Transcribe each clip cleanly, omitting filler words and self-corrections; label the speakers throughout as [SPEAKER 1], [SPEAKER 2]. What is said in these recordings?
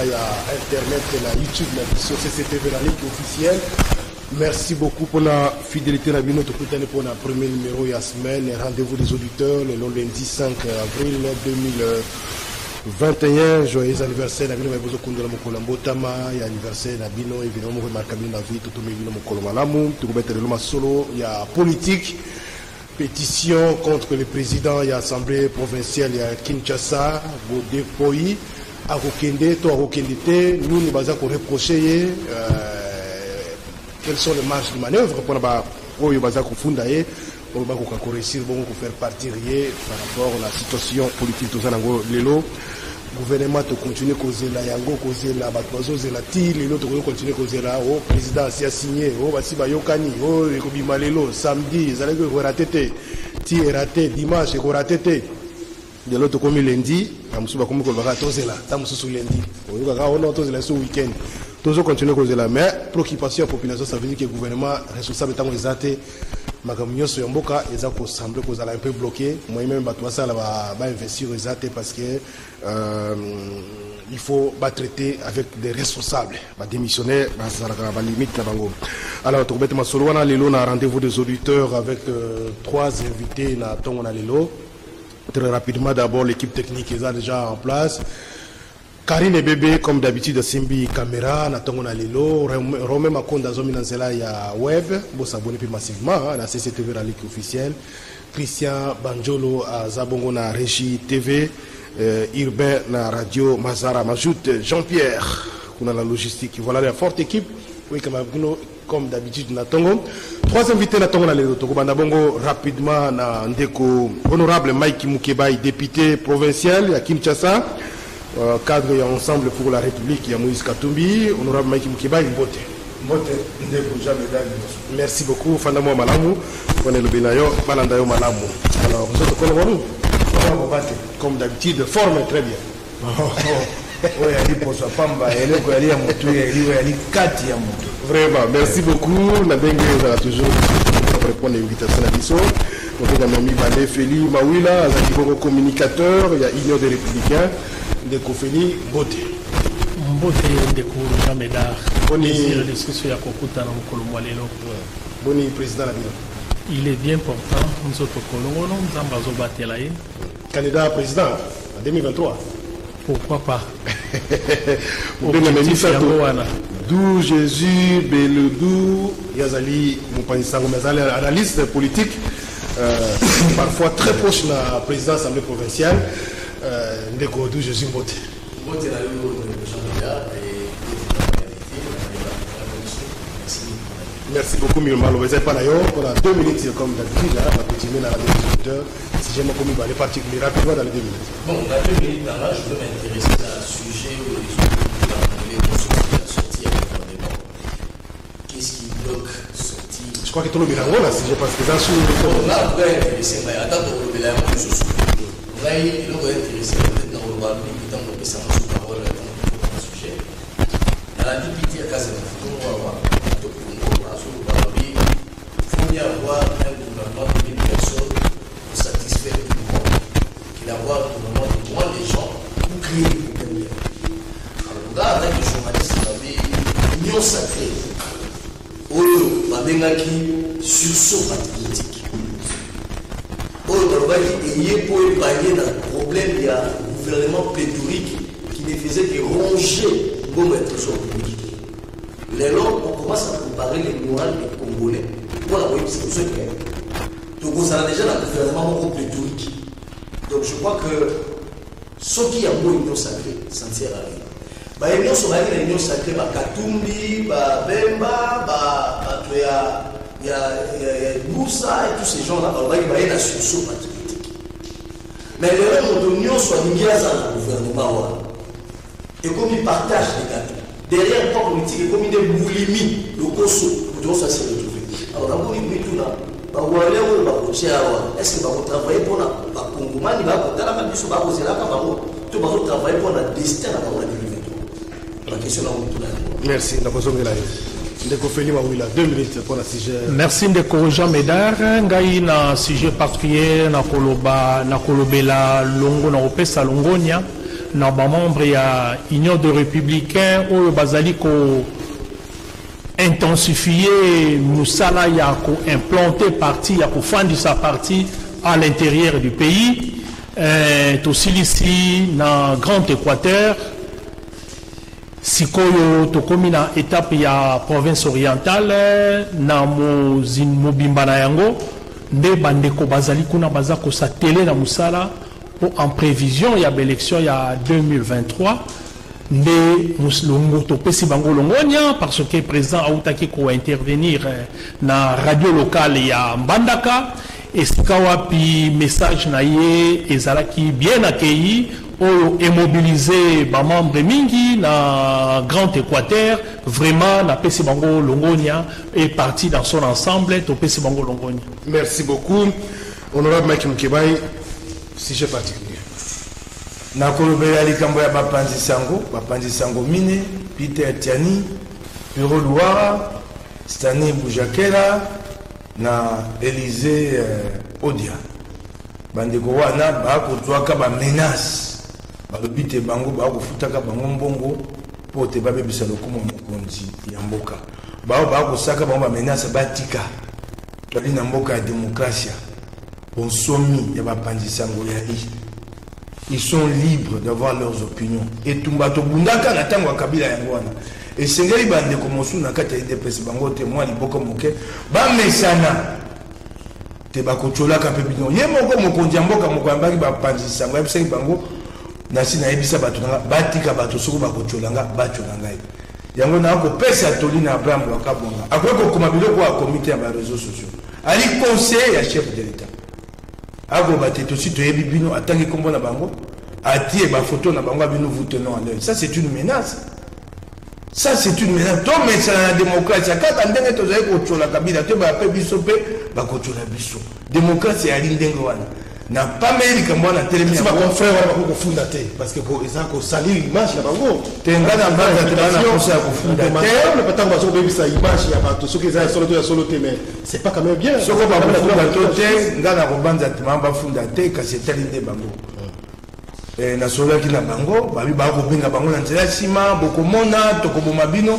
[SPEAKER 1] il y a Internet, la YouTube, la CCTV, la ligne officielle. Merci beaucoup pour la fidélité à notre pour le premier numéro de la semaine. Rendez-vous des auditeurs le lundi 5 avril 2021. Joyeux anniversaire. La ville de Kundala Mokolambo Tama. Il y a anniversaire de Bino. Évidemment, remarquable la vie. Tout le monde Mokolomalamu. Tout le monde solo. Il y a politique. Pétition contre le président. Il y a assemblée provinciale. Il y a Kinshasa. Bode Poi. Arokende. To Arokende. Nous, nous basons pour reprocher. Quelles sont les marges de manœuvre pour faire partir par rapport à la situation politique de l'élo. Le gouvernement continue à causer la yango, causer la batmazo, la tire, l'autre continue à causer la le président a signé, Bayokani, samedi, ils allaient rater, tir raté, dimanche, raté. De l'autre comme lundi, lundi, week-end. Toujours continuer à causer la mer, préoccupation de la population, ça veut dire que le gouvernement responsable est exaté. Magamio Soyamboka, ils ont semblé qu'ils allaient un peu bloqué. Moi-même, ça va investir exaté parce que il faut traiter avec des responsables. Démissionner, ça va limite la bango. Alors, tu vas solo on a rendez-vous des auditeurs avec 3 invités na Tonga Lelo. Très rapidement, d'abord l'équipe technique est déjà en place. Karine et Bébé, comme d'habitude, Simbi Caméra, Natongona Lilo, Romain Makonda Zominanzela, il y a web, vous s'abonnez plus massivement à la CCTV, la ligue officielle. Christian Banjolo à Zabongo na Régie TV, Urbain na Radio Mazara Majoute, Jean-Pierre, on a la logistique. Voilà la forte équipe. Oui, comme d'habitude, Natongo. 3 invités Natongona Lilo, Tokobandabongo, rapidement, na Ndeko, honorable Mike Mukebai, député provincial à Kinshasa. Cadre et ensemble pour la République, il y a Moïse Katumbi, honorable Mike Mukiba, Mbote. Merci beaucoup, Fandamo Malamu, on est le Benayo, Balandayo Malamu. Alors, vous êtes au comme d'habitude, forme très bien. Vraiment, merci beaucoup. Nabengue va toujours répondre à l'invitation à l'ISO. On a mis Balé Feli Mawila, un communicateur, il y a Union des Républicains. De Kofeni Bote.
[SPEAKER 2] Bote de Jean Médard. Boni la discussion à Kokuta na Kolomwalelo.
[SPEAKER 1] Boni président la ville.
[SPEAKER 2] Il est bien important nous autres Kolongo Nzamba zo batela ye.
[SPEAKER 1] Candidat à président en 2023.
[SPEAKER 2] Pourquoi pas?
[SPEAKER 1] D'où Jésus Beludou Yazali Moupansango Mazali analyste politique parfois très proche de la présidence de l'Assemblée provinciale. Ndeko d'où Jésus Mbote. Merci beaucoup, Milmalo. Vous n'êtes pas là, on a 2 minutes comme d'habitude. On va continuer dans la discussion. Si j'aime comme il va aller particulier rapidement dans les 2 minutes.
[SPEAKER 3] Bon, dans 2 minutes, là, je veux m'intéresser à un sujet où les émotions qui sont sorties avec le débat. Qu'est-ce qui bloque sortir?
[SPEAKER 1] Je crois que tout le monde est là, si je pense que ça sous le
[SPEAKER 3] bon, là, vous pouvez intéresser, mais attends, vous pouvez la même chose. Là, il est intéressé peut-être dans le droit public, dans le ça sous parole, dans le sujet. Dans la députée à Casa, il faut avoir un gouvernement de 1000 personnes pour satisfaire tout le monde, qu'il avoir un gouvernement de moins de gens pour créer des problèmes. Alors, là, avec les journalistes, il y avait une union sacrée. Oyo, Babengaki, sursaut politique. Oyo, Babengaki, ayez pour épargner dans le problème, il y a un gouvernement pléthorique qui ne faisait que ronger comme être sur politique. Les langues, on commence à comparer les morales des Congolais. Voilà, oui, c'est pour ça que. Donc, on a déjà un gouvernement pléthorique. Donc, je crois que ce qui a beau union sacrée, ça ne sert à rien. Bah, union sacrée, l'union sacrée, bah, Katumbi, bah, Bemba, bah, il y a Moussa et tous ces gens-là, bah, il y a la sursaut patriotique. Mais le reste de l'union soit lié à le gouvernement. Et comme ils partagent les gâteaux, derrière le point politique, et comme il est boulimie, le Koso, pour ça se retrouver. Alors, dans le tout là, est-ce que vous travaillez pour la Congomani, vous travailler pour le destin de la 2023? La question est là.
[SPEAKER 1] Merci.
[SPEAKER 2] Merci de Jean Médard. Ngai na sujet particulier na kolobela longo na opesa longonia na ba membre ya Union de Républicains oyo bazali ko intensifier musala ya ko implanter parti ya ko fandisa parti à l'intérieur du pays aussi ici na Grand Équateur sikoyo tokomi na étape ya province orientale na mobimba na yango nde bandeko bazali kuna baza ko satele na musala en prévision ya élection ya 2023 nde muslongo topesi bango longonya parce que président autaki ko intervenir na radio locale ya Mbandaka et sikawapi message na ye ezalaki bien accueilli oyo immobiliser ba membre mingi na Grand Équateur vraiment na pesi bango longonya et parti dans son ensemble topesi bango longonya.
[SPEAKER 1] Merci beaucoup honorable Mike Mkebai. Sujet particulier
[SPEAKER 4] na kolobela likambo ya bapanzi sango mine Peter Tiani Piro Louara Stanley Boujakela na Élysée Odia bandeko wana bakotwaka ba menace balobi te bango bakofutaka bango mbongo po te babebisa lokumu mokonzi ya mboka bakosaka bango ba menace batika toli na mboka ya démocratie bonsomi ya bapanzi sango ya ils sont libres d'avoir leurs opinions et tumbato bundaka na tango kabila yango wana et sengeli bande komosu na kata IDPS bango te moi liboko moke ba mesana te bakochola ka pe bino ye moko mokonzi mboka mokambaki bapanzi sango ya bisengi bango na sina ebisa bato nga batika bato soko bakocholanga bachola ngai yango na ko pesa toli na Abraham wakabonga akweko kuma biloko ya comité ya ba réseaux sociaux ali conseiller ya chef de l'état ako bateto si to yebi bino atangi kombo na bango atie ba photo na bango bino vous tenons à l'œil. Ça c'est une menace. Ça c'est une menace. To mais c'est la démocratie kaka ndenge to zai ko chola kabila to ba pe biso pe ba ko chola biso. Démocratie ali ndenge wana. Na pas meli kambo na telemi
[SPEAKER 1] c'est pas mon frère wana ko funda te parce que pour ça ko salir image na bango.
[SPEAKER 4] Tenga na base te bana ko sa ko funda te.
[SPEAKER 1] Le patango baso be bisa image ya bato soki za solo to ya solo te mais c'est pas quand même bien.
[SPEAKER 4] Soko ba ko te ngana ko banza te mamba funda te ka c'est tali de bango. Na sola ki na bango babi ba ko benga bango na nzela sima boko mona tokoboma bino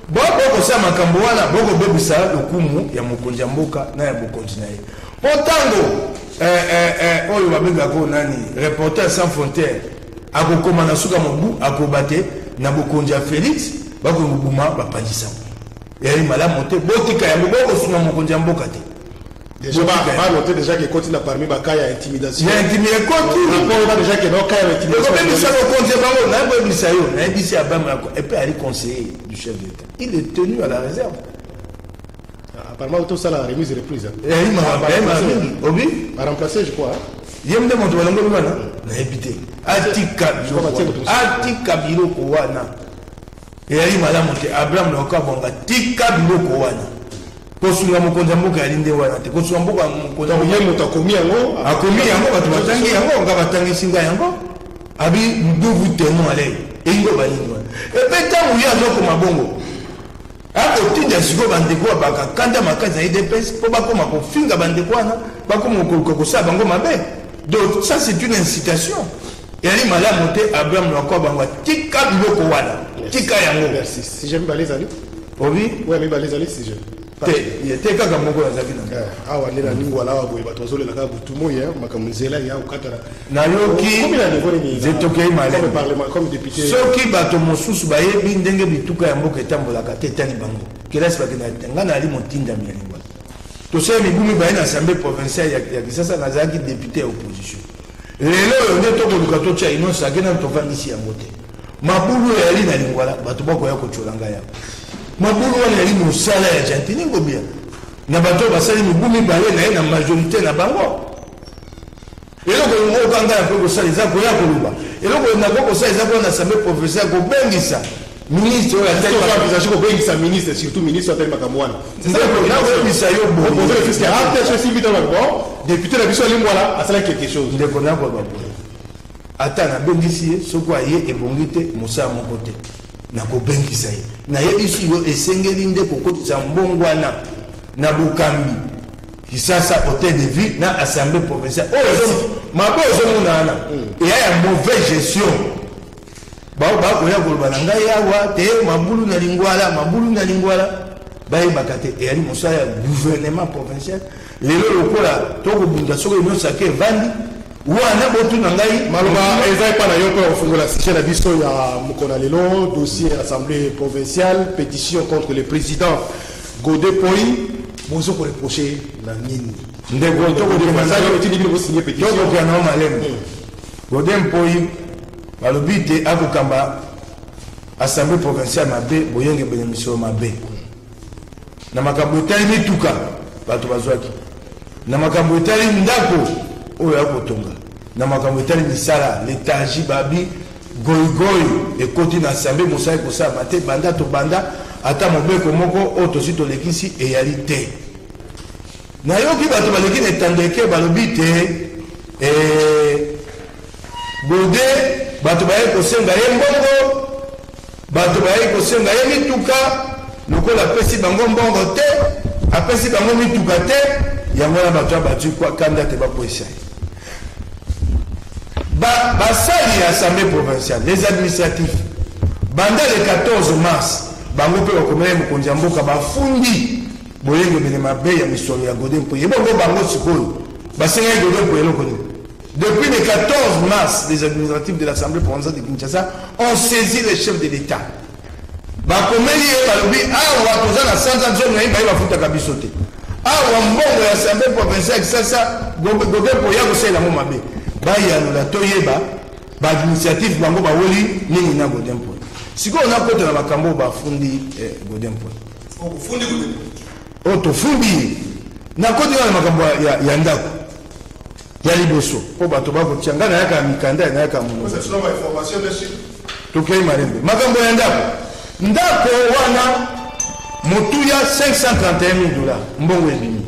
[SPEAKER 4] boko sa makambo wana boko bebisa lokumu ya mokonzi mboka na ya bokonzi na ye potango oyo babenga ko nani reporter sans frontières akokoma na suka mobu akobate na bokonzi ya Félix bako ngubuma bapanjisa yali malamu te botika ya boko suna mokonzi mboka te.
[SPEAKER 1] Déjà, pas noter déjà que continue parmi Bakaya intimidation.
[SPEAKER 4] Il y a intimidation.
[SPEAKER 1] Pas déjà que non Kaya intimidation.
[SPEAKER 4] Même ça le compte bango na ba bisayo na bisi abama et puis aller conseiller du chef de l'État. Il est tenu à la réserve.
[SPEAKER 1] Apparemment tout ça la remise et reprise.
[SPEAKER 4] Il m'a obi
[SPEAKER 1] a remplacé je crois.
[SPEAKER 4] Yem de moto balongo bana na ebité. Atika biloko wana. Et ali malamu te Abraham na okabonga tika biloko wana. Kosunga mokonza mboka alinde wana te kosunga mboka mokonza
[SPEAKER 1] ye moto akomi yango
[SPEAKER 4] bato batangi yango nga batangi singa yango abi nduvu teno ale ingo balingo e peta uya zoko mabongo ako tinda siko bandeko baka kanda makazi ya IDPS po bakoma ko finga bandeko wana bakoma ko sa bango mabe donc ça c'est une incitation et ali malamu te Abraham na ko bango tika biloko wana tika yango
[SPEAKER 1] merci si j'aime pas les amis
[SPEAKER 4] obi
[SPEAKER 1] ouais mais ba les amis si je
[SPEAKER 4] il était kaka moko azaki na
[SPEAKER 1] awa ndena ningo ala boye bato zolela ka butumo ya makamuzela ya ukatara
[SPEAKER 4] na yoki zetoke imale
[SPEAKER 1] comme député
[SPEAKER 4] soki bato mosusu bayebi ndenge bituka ya mboka etambolaka te etali bango kelasi bakena nga na ali motinda mialimba tosala mibumi baye na assemblée provinciale ya Kisasa nazalaki député ya opposition lelo oyo nde tokoluka totya inonso akena tovandisi yango te mabulu yali na lingwala bato bakoya kotolanga yabo mabulu wana yali mosala ya jantini ngobia na bato basali mibumi baye na ye na majorité na bango eloko okanga ya kosala eza koya koluba eloko na kosala eza koya na assemblée provinciale kobengisa ministre oyo
[SPEAKER 1] atali kobengisa ministre surtout ministre atali makambo wana
[SPEAKER 4] nakobengisa yo
[SPEAKER 1] député na biso alingwala asala quelque chose
[SPEAKER 4] ndeko nakoba boye ata nabengisi ye soki aye ebongi te mosala moko te nakobengisa ye nayebisi yo esengeli nde kokotisa mbongwana na bokambi Kisasa hôtel de ville na assemblée provinciale oyo mabe ozomona wana eya ya mauvaise gestion bakoya koloba na ngai awa te mabulu na lingwala bayebaka te eyali mosala ya gouvernement provincial lelo lokola tokobunda soki nyonso ake evandi wana botuna ngai
[SPEAKER 1] maloba eza epa na yo mpe ofungola sujet na biso ya mokona lelo dossier assemblée provinciale pétition contre le président Godé Poi bozo koreproche na nini
[SPEAKER 4] ndeko tokokokea nao malemu Godé Poi balobi te akokamba assemblée provinciale mabe boyenge benemisio mabe na makambo etali mituka bato bazwaki na makambo etali ndako oyo akotonga na makambo etali misala letaji babi goigoi ekoti na assemblée mosala ekosala te banda to banda ata mobeko moko oyo tosi tolekisi eyali te nayoki bato baleki na etandeke balobi te Godé bato baye kosenga ye mbongo bato baye kosenga ye mituka lokola apesi bango mbongo te apesi bango mituka te yango na bato ya batu kwa kanda te bakwesa basali ya assemblée provinciale les administratifs banda le 14 mars bango mpe bakomela mokonzi ya mboka bafundi boyengemele mabe ya misolo ya Godé Poi ebongo bango sikoyo basengaki Godé Poi eloko nini. Depuis le 14 mars, les administratifs de l'Assemblée provinciale de Kinshasa ont saisi les chefs de l'État. Bakomeli balobi awa toza na sanza nzo na iba bafuta kabiso te. Awa mbongo ya Assemblée provinciale Kinshasa Godé Poi ya kosela mo mabe. Ba ya la toyeba ba administratif bango ba woli nini na Godé Poi. Siko na kota na bakambo ba fundi Godé Poi.
[SPEAKER 1] o fundi Godé
[SPEAKER 4] Poi. Oto fundi na kota na makambo ya ndako. Ya liboso po bato bakotia nga nayaka mikanda nayaka mono tokei malembe makambo ya ndako wana motuya $531,000 mbongo ebimi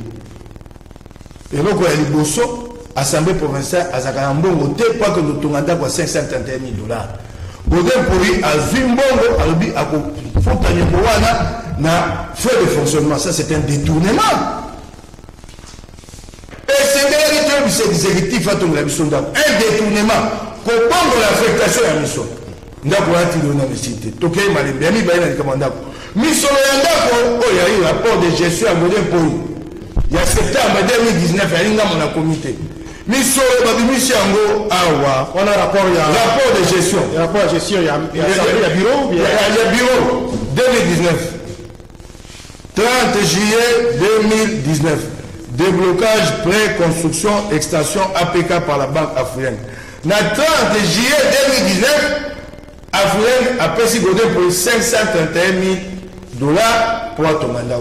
[SPEAKER 4] eloko ya liboso assemblée provinciale azalaka na mbongo te po ake lotonga ndako ya $531,000 Godé Poi azwi mbongo alobi akofuta nyongo wana na frais de fonctionnement. Ça c'est un détournement. C'est exécutif à ton un détournement. Comment l'affectation à mission ndako ati na misité tokei malembe ami baina ni kama ndako misolo ya ndako oyo ya rapport de gestion à Godé Poi ya septembre 2019 alinga mona comité misolo babimisi yango awa
[SPEAKER 1] on a rapport
[SPEAKER 4] de gestion
[SPEAKER 1] ya bureau
[SPEAKER 4] 2019 30 juillet 2019 déblocage pré-construction extension APK par la Banque africaine. Na 30 juillet 2019, Africaine a payé Godé Poi $531,000 pour ton mandat.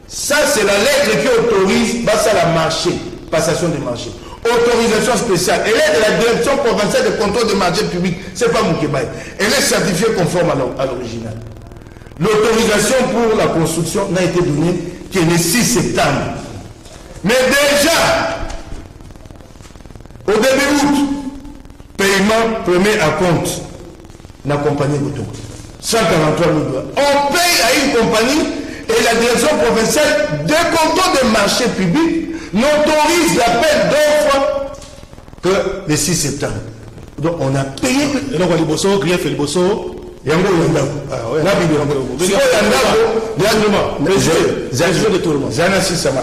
[SPEAKER 4] Ça, c'est la lettre qui autorise la marché, passation de marché. Autorisation spéciale. Elle est de la direction provinciale de contrôle des marchés publics. Ce n'est pas Moukébaï. Elle est certifiée conforme à l'original. L'autorisation pour la construction n'a été donnée que le 6 septembre. Mais déjà, au début août, paiement premier à compte la compagnie Goto. $143,000. On paye à une compagnie et la direction provinciale de contrôle des marchés publics n'autorise l'appel d'offres que le 6 septembre. Donc on a payé.
[SPEAKER 1] Et donc, Liboso, Grief et Liboso.
[SPEAKER 4] Yango yandako na bibi yango yandako de tourment jana si sama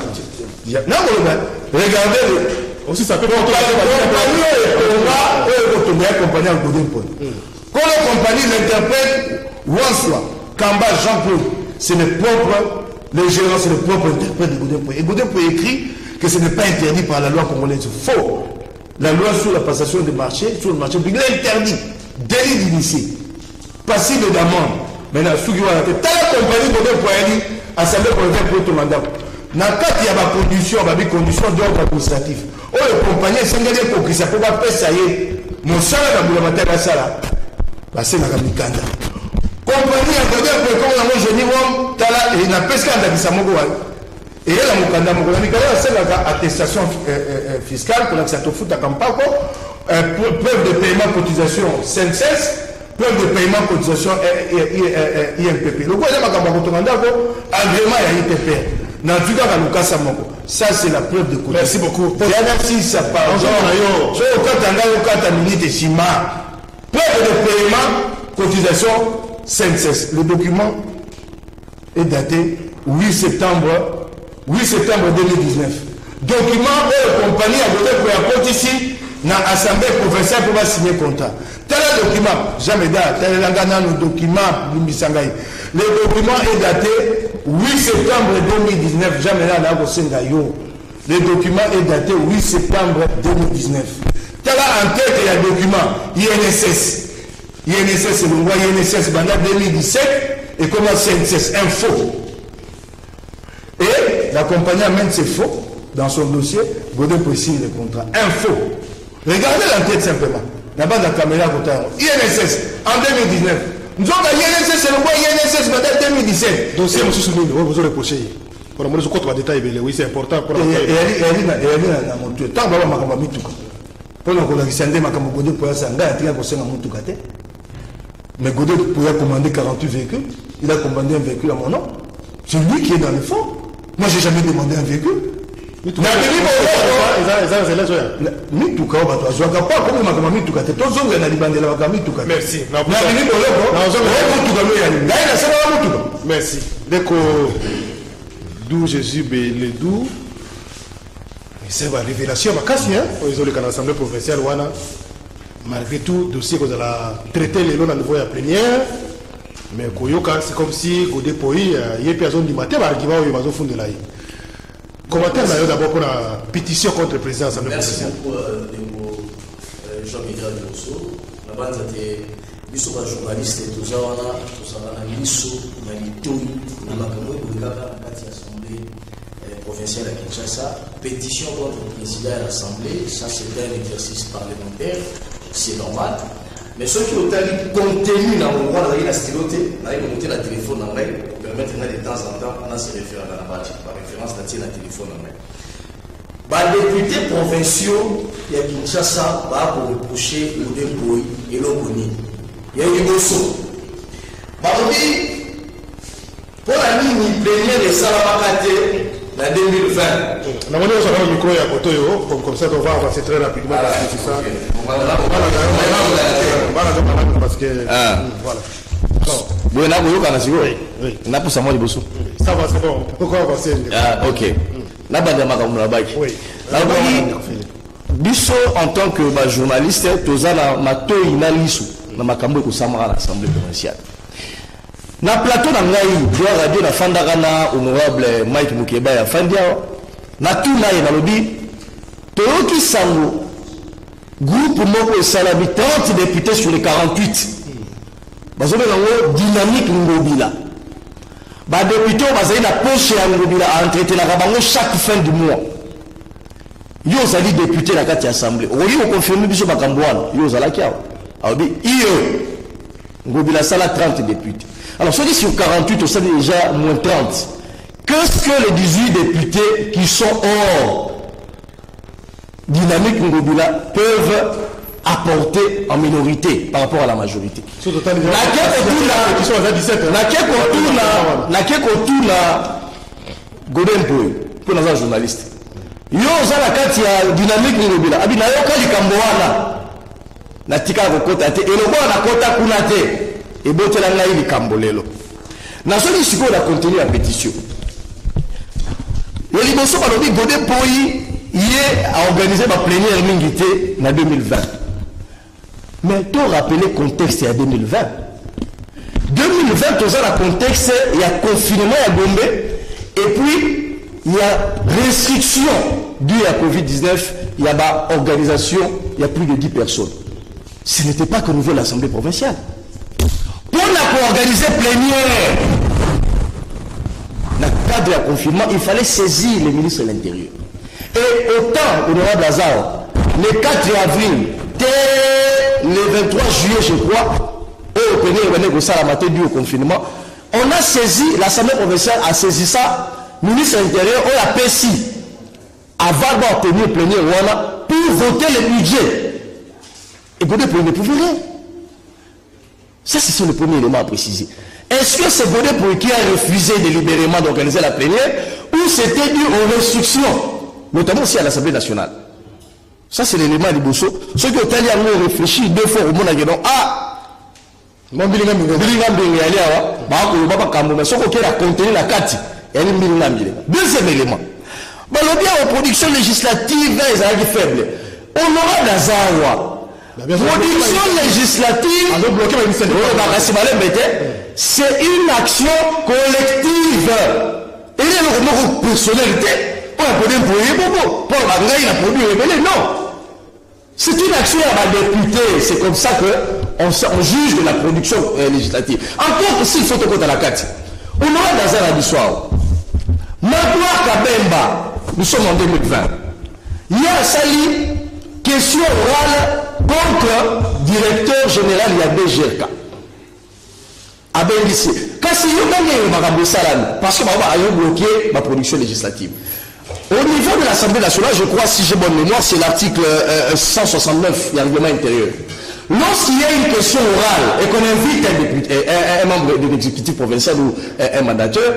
[SPEAKER 4] na ngoloba regardez
[SPEAKER 1] aussi ça peut
[SPEAKER 4] compagnie à Godé Poi quand la compagnie l'interprète Wanswa Kamba Jean-Claude c'est le propre le gérant c'est le propre interprète de Godé Poi et Godé Poi écrit que ce n'est pas interdit par la loi congolaise. Faux. La loi sur la passation des marchés sur le marché public l'interdit. Délit d'initié passible d'amende. Maintenant, ce qui va être la compagnie Godé Poi assemblée provinciale pour tout mandat. Dans le cas il y a des conditions d'ordre administratif. Oh, la compagnie s'engage pour que ça peut pas faire ça y est. Mon salaire à Boulamater à Sala. C'est la Mikanda. Compagnie à Godé Poi, comme on a dit, il n'a pas escandé à Samogoa. Et là, mon candidat, mon Mikanda, c'est l'attestation fiscale pour l'accepter au foot à Kampako, preuve de paiement cotisation CNCS. Preuve de paiement cotisation INPP. Le gouvernement a agrément à INPP. Ça, c'est la preuve de cotisation.
[SPEAKER 1] Merci beaucoup.
[SPEAKER 4] Si ça parle. Preuve preuve de paiement, cotisation, CNSS. Le document est daté 8 septembre 2019. Document où la compagnie a donné pour la porte ici, dans l'Assemblée provinciale pour signer contrat. Tel document, jamais daté, tel est le document, le document est daté 8 septembre 2019, jamais là, le document est daté 8 septembre 2019. Tel est en tête, il y a un document, INSS. INSS, c'est le loi INSS, pendant 2017, et comment CNSS, un faux. Et la compagnie amène ses faux dans son dossier, Godin peut signer le contrat. Un faux. Regardez l'enquête simplement. La base de la caméra, INSS, en 2019. Nous avons INSS, c'est le loi INSS, pendant 2017.
[SPEAKER 1] Donc, c'est M. Soumine, vous avez reproché. Pour le moment, détail, oui, c'est important.
[SPEAKER 4] Et elle est dans mon tour. Tant que je vais tout. Pour le moment, je vais Godin pour la mais Godin pouvait commander 48 véhicules. Il a commandé un véhicule à mon nom. C'est lui qui est dans le fond. Moi, je n'ai jamais demandé un véhicule.
[SPEAKER 1] Merci. Merci. D'où Jésus le doux. C'est une révélation. Ils ont le l'Assemblée provinciale. Malgré tout, dossier que vous allez traiter les lois à niveau de la plénière. Mais c'est comme si Godé Poyi, il y a personne du matin, il y a un fond de la. Commentaire d'abord pour la pétition contre le président de l'Assemblée provinciale.
[SPEAKER 3] Merci beaucoup, Jean-Miguel Delosso. La bande était un journaliste et tout ça, on a mis sous la ligne, on a mis l'Assemblée provinciale à Kinshasa. Pétition contre le président de l'Assemblée, ça c'est un exercice parlementaire, c'est normal. Mais ceux qui ont été contenus dans le droit de la styloté, on a monté le téléphone en main pour permettre de temps en temps, on a ces références dans la partie, par référence, on a le téléphone en main. Les députés provinciaux, il y a Kinshasa, pour reprocher le dépôt et l'Ogoni. Il y a eu des bossons. Pour la ligne plénière de Salamakaté, en 2020.
[SPEAKER 1] On a un micro à côté, comme ça on va avancer très rapidement. Parce que
[SPEAKER 3] voilà.
[SPEAKER 1] Ça va, c'est bon. Pourquoi avancer?
[SPEAKER 3] Ok. Biso en tant que journaliste, tous na to inalisu na makambo ko samara à l'Assemblée provinciale. Na plateau na ngai radio na fandaka na honorable Mike Mukeba ya fandia na tout na ye na lobi toyoki sango groupe moko esalabi 30 députés sur les 48 bazobe nango dynamique ngobila ba député bazali na poche ya ngobila a entretenir bango chaque fin du mois yo zali député na kati ya assemblée oyi ko confirmer biso makambo wana yo zalaki awo aobi iyo ngobila sala 30 députés. Alors, ceux qui sur 48, on sait déjà moins 30. Qu'est-ce que les 18 députés qui sont hors dynamique Ngobila peuvent apporter en minorité par rapport à la majorité? Godin Poyi, pour nos journalistes. Yo, ça la carte dynamique Ngobila. Abi na yo kali kamboana. Na tika kokota te. Et le bon na kota kunate. Et bon, tu as dit Cambolelo. Dans ce qui se a contenu la pétition. Le Liboso a dit Godin Poyi a organisé ma plénière mingité en 2020. Mais tu as rappelé le contexte en 2020. 2020, tu as le contexte, il y a confinement à Gombe. Et puis, il y a restriction due à Covid-19. Il y a organisation, il y a plus de 10 personnes. Ce n'était pas qu'au niveau de l'Assemblée provinciale. Pour organiser plénière, dans le cadre de confinement, il fallait saisir le ministre de l'Intérieur. Et autant, honorable Lazare, le 4 avril, dès le 23 juillet, je crois, au confinement, on a saisi, l'Assemblée provinciale a saisi ça, le ministre de l'Intérieur, on a PSI, avant d'obtenir plénière pour voter le budget. Et Godin Poyi ne pouvait rien. Ça, c'est le premier élément à préciser. Est-ce que c'est Godin Poyi qui a refusé délibérément d'organiser la plénière ou c'était dû aux restrictions, notamment aussi à l'Assemblée nationale?
[SPEAKER 5] Ça, c'est l'élément de Bosso. Ceux qui ont réfléchi deux fois au monde à dire ah, mon bilingue, deuxième élément. La production législative est faible. On aura Nazawa. Production législative, c'est une action collective. Et il y a une personnalité. Pour la produit non. C'est une action à la députée. C'est comme ça qu'on juge de la production législative. Encore que s'il faut te compter à la carte. On aura dans un soir. Magloire Kabemba, nous sommes en 2020. Il y a un sali question orale contre directeur général de DGRK. À Bengisi. Quand c'est parce que a bloqué ma production législative. Au niveau de l'Assemblée nationale, je crois, si j'ai bonne mémoire, c'est l'article 169 du règlement intérieur. Lorsqu'il y a une question orale et qu'on invite un député, un membre de l'exécutif provincial ou un mandateur,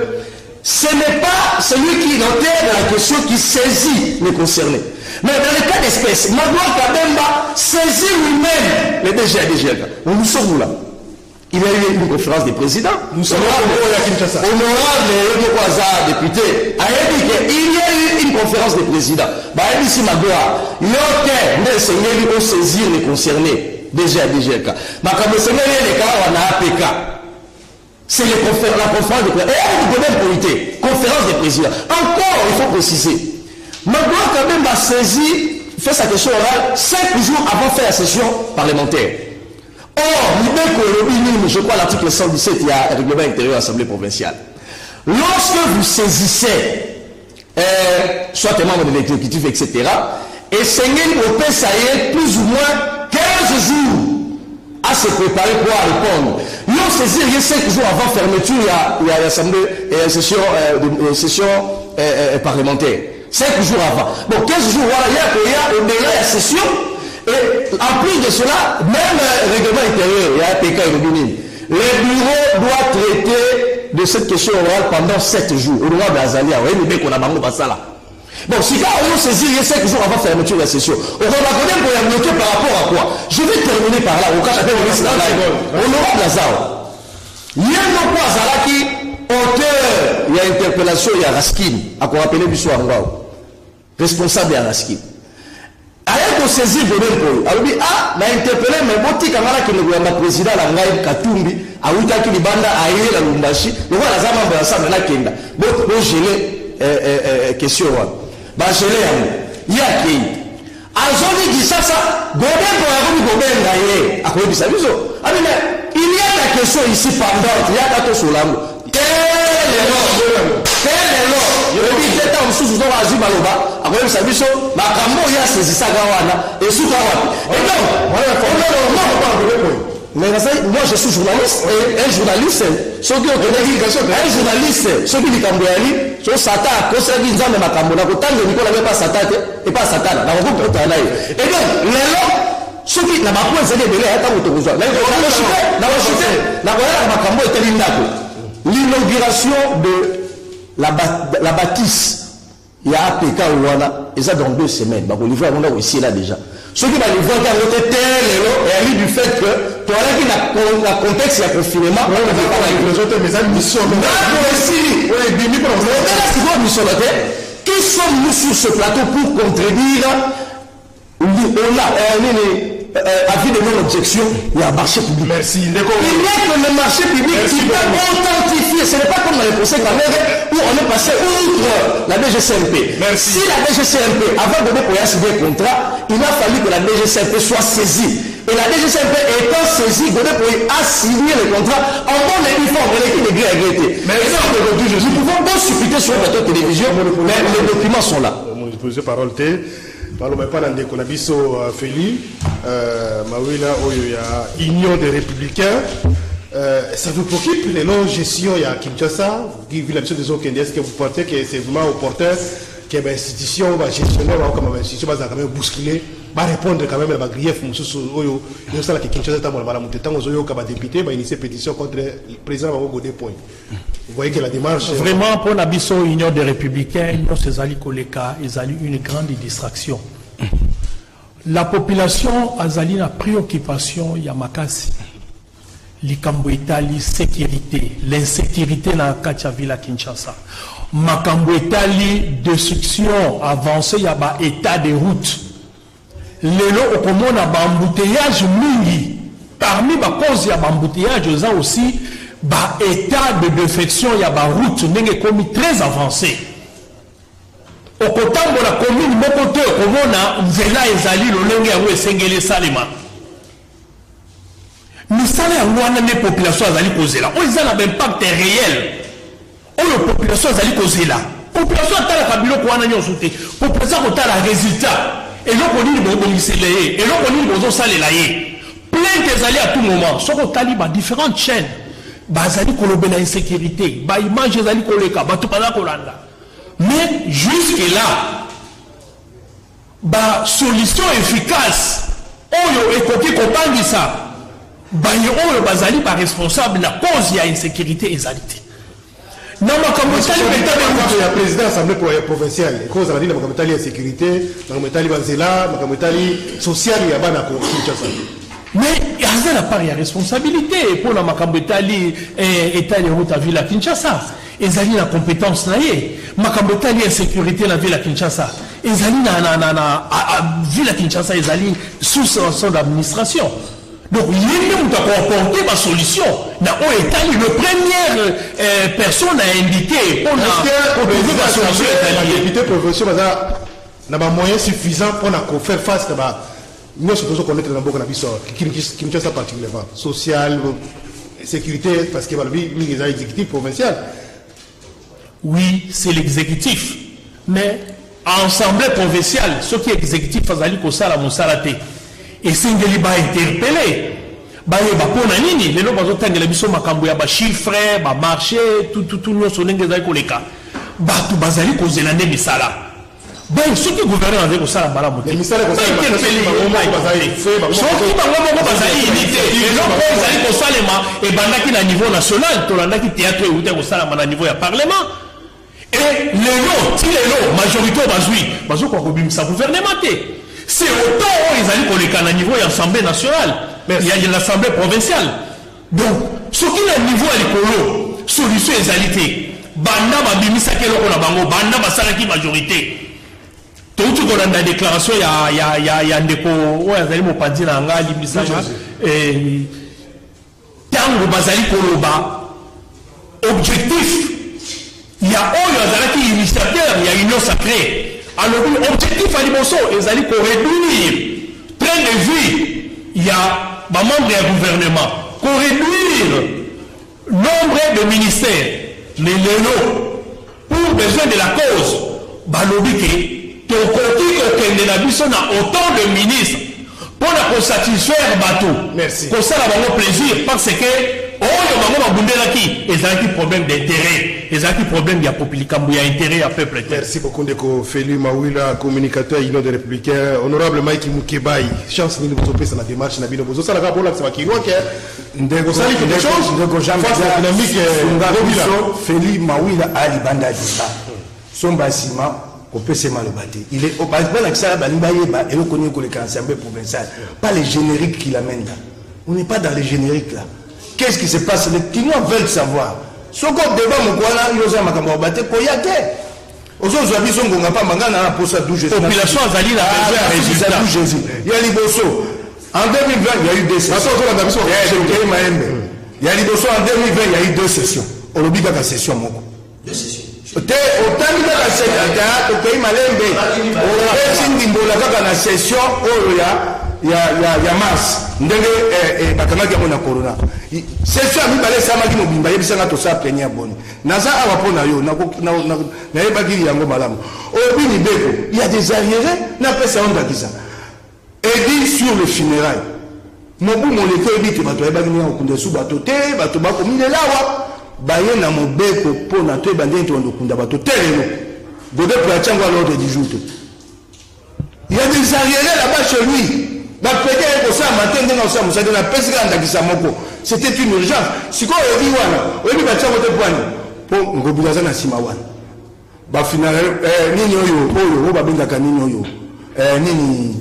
[SPEAKER 5] ce n'est pas celui qui notait la question qui saisit les concernés. Mais dans le cas d'espèce, Magloire Kabemba saisit lui-même les DGRK. Nous sommes là. Il y a eu une conférence des présidents. Nous sommes honorable député a dit qu'il y a eu une conférence des présidents. Ici, Magloire, il y a eu saisir les concernés DGRK. C'est la conférence des présidents. Et conférence des présidents. Encore, il faut préciser. Magloire quand même a saisi, fait sa question orale 5 jours avant de faire la session parlementaire. Or, je crois l'article 117, il y a un règlement intérieur à l'Assemblée provinciale. Lorsque vous saisissez, soit un membre de l'exécutif, etc., et Sengen Opé, ça y est, plus ou moins 15 jours à se préparer pour répondre. Nous saisir 5 jours avant fermeture, il y a l'Assemblée, session parlementaire. 5 jours avant. Bon, 15 jours, voilà, il y a au-delà de la session. Et en plus de cela, même règlement intérieur, il y a un PK et le Bénin. Le bureau doit traiter de cette question orale pendant 7 jours. Au droit d'Azalia, vous voyez, qu'on a bango ça là. Bon, si quand on saisit 5 jours avant fermeture de la session, on va connaître pour la bloquer par rapport à quoi? Je vais terminer par là, au cas où on aura Lazao. Il y a un point Zalaki, auteur, il y a interpellation, il y a Raskin, à quoi rappeler du soir, responsable de Raskin. Avec on saisit de même alors dit ah m'a interpellé mais boti kamala que le gouvernement président la ngai Katumbi a wita ki libanda a yé la Lumbashi le voilà za mambo ya sama na kenda bo gelé question wa ba gelé ya ki azoni kisasa godembo ya ko gobenga ye akoyi bisabiso amina il y a la question ici pendante il y a kato solango je dis que tu as un sous à Zimaloba, à quoi ça dit ma cambo ya saisi ça gawana et sous gawana. Et donc, mais moi je suis journaliste et un journaliste, ceux qui ont un journaliste, ceux qui disent Camboyali, ceux Satan, ceux qui disent ma cambo, na ko tanga Nicolas n'est pas Satan et pas Satan, na ko ko tana. Et donc, les lots ceux qui na ba ko zele belé ata ko to zo. Na ko ma cambo était l'inauguration de la bâtisse, il y a APK ou Wana, et ça dans 2 semaines. On livre on ici là déjà. Ceux qui vont livrer dans l'hôtel et du fait que toi là qui n'a contexte, il y a confinement, on ne veut pas les autres, mais ça mission. Qui sommes-nous sur ce plateau pour contredire avis de non-objection, il y a un marché public. Merci. Il y a que le marché public qui peut authentifier. Ce n'est pas comme dans les procès où on est passé outre la DGCMP. Merci. Si la DGCMP, avant de donner pour y signer un contrat, il a fallu que la DGCMP soit saisie. Et la DGCMP étant saisie, donné pour y assigner le contrat en bon uniforme, l'équipe de gré à gré. Mais nous pouvons donc supputer sur la télévision, mais les documents sont là.
[SPEAKER 1] Mon disposition parole Parlons pas dans des Konabiso Feli, Mawila, il y a Union des Républicains. Ça vous préoccupe les non-gestions, il y a Kinshasa, qui vit l'habitude des autres, est-ce que vous pensez que c'est vraiment opportun qu'il y ait une institution, un gestionnaire, comme une institution, va quand même bousculer, va répondre quand même à la grief, il y a ça qui Kinshasa, il député, va initier pétition contre le président Mamogo Point. Vous voyez que la démarche.
[SPEAKER 2] Vraiment, pour la Union des Républicains, nous, c'est une grande distraction. La population azali na préoccupation ya makasi. Likambo etali sécurité, l'insécurité na kacha villa Kinshasa. Makambo etali destruction avancée ya ba état de route. Lelo okomona ba embouteillage mingi. Parmi ba cause ya ba embouteillage oza aussi ba état de défection ya ba route ndenge komi très avancé. Okotambo la commune moko te okomona nzela ezali lolenge yango esengeli salema. Misala yango wana ne population azali kozela. O ezala ba impact réel. O la population azali kozela. Population atala kabilo ko wana nyonso te. Population kotala résultat. Et donc on dit bon misela ye. Et donc on dit bozo salela ye. Plein ezali à tout moment. Soko tali ba différentes chaînes. Ba azali kolobe na insécurité. Ba image ezali koleka. Ba to pala kolanda. Mais jusque-là, bah, solution efficace, oyo ekoki kopangisa, bah, oyo bazali ba responsable na cause ya insécurité ezalité. Na makambo tali
[SPEAKER 1] betale ya président assemblée provinciale, cause la makambo tali ya sécurité, makambo tali banzela, makambo tali social ya bana ko Kinshasa.
[SPEAKER 2] Mais il y a la part de responsabilité pour la Makambetali et état de route à Ville à Kinshasa. Ils ont la compétence là. Makambetali et sécurité la Ville à Kinshasa. Ils ont la Ville à Kinshasa. Ils ont sous son administration. Donc il y a apporté ma solution. Na o état le première personne à indiquer pour la solution.
[SPEAKER 1] La députée provinciale n'a pas moyen suffisant pour faire face à nous sommes connaître dans beaucoup de Kinshasa particulièrement social, sécurité, parce que les exécutifs provincial.
[SPEAKER 2] Oui, c'est l'exécutif. Mais en assemblée provinciale, ce qui est exécutif, Fazali Kosala Moussalaté, et Singeli va interpeller. Bah, il va pour Nanini, les lois ont été les makambo ya ba chiffre, ba marché, tout nous sont les gars koleka. Bah, tout bazali kozelande misala. Ben, ceux qui gouvernent avec le salaire malade, les misales comme ça, ils ont fait les et bandaki na niveau national, tolandaki théâtre et au salaire à niveau ya parlement. Et les lots, si les lots, majorité bazui, bazo quoi robim ça gouvernement. C'est autant où ils allaient pour les cas à niveau de l'Assemblée nationale, il y a l'Assemblée provinciale. Donc, ce qui est à niveau à l'écolo, solution égalité. Banda babimisa kelo kona bango, banda basalaki majorité. Tout ce qu'on a déclaration, il y a un dépôt, ouais, vous allez me pas dire, Tango Bazali Koloba, objectif, il y a un initiateur, il y a une union sacrée. Alors, objectif à l'immoso, ils allaient réduire, train de vie, il y a un membre du gouvernement, pour réduire nombre de ministères, les lots, pour besoin de la cause, Balobiki. Autant de ministres pour satisfaire bateau.
[SPEAKER 1] Merci.
[SPEAKER 2] Pour ça, on a plaisir parce que ils ont un problème d'intérêt. Ils ont un problème de population, il y a intérêt à peuple.
[SPEAKER 1] Merci beaucoup, Ndeko Félix Mawila, communicateur Union des Républicains. Honorable Mike Moukebaï, chance de nous trouver dans la démarche. Ça la pour là, ça va qui Ndeko Sali quelque chose. Ndeko Jean dynamique.
[SPEAKER 4] Félix Mawila Ali Banda Disa. Son bâtiment. Il est au pas les génériques qui l'amènent là. On n'est pas dans les génériques là. Qu'est-ce qui se passe? Les Kinois veulent savoir. Ce qu'on devant mon coin là, ils ont ma camarade. Aux autres amis, on n'a pas mangana pour ça d'où je suis.
[SPEAKER 2] Population Azali la résultat.
[SPEAKER 4] Il y a Liboso. En 2020, il y a eu des sessions. Il y a Liboso en 2020, il y a eu deux sessions. On oublie la session.
[SPEAKER 3] Deux sessions.
[SPEAKER 4] Autant que malembe ndimbola kaka na session oyo ya mars ndenge bakamaki yango na corona session ya mibale esamaki mobimba yebisanga tosala plénière boni naza awa mpo na yo nayebaki yango malamu oyo bini beko il y a des arriérés napesa yo ndakisa edi sur le funérail mobu moleko oyebi te bato ayebaki ndenge kokunda esu bato te bato bakomilela awa baye na mobeko po na to ebandeni to ndokunda bato telelo godé pour la tiangwa l'ordre du jour. Il y a des arriérés là-bas chez lui. Ba pété ko sa matin ndena sa musa de la pesika ndakisa moko. C'était une urgence. Siko obi wana, obi ba tiangwa te pwani. Po ngobilaza na sima wana. Ba final nini oyo ba bengaka nini oyo. Nini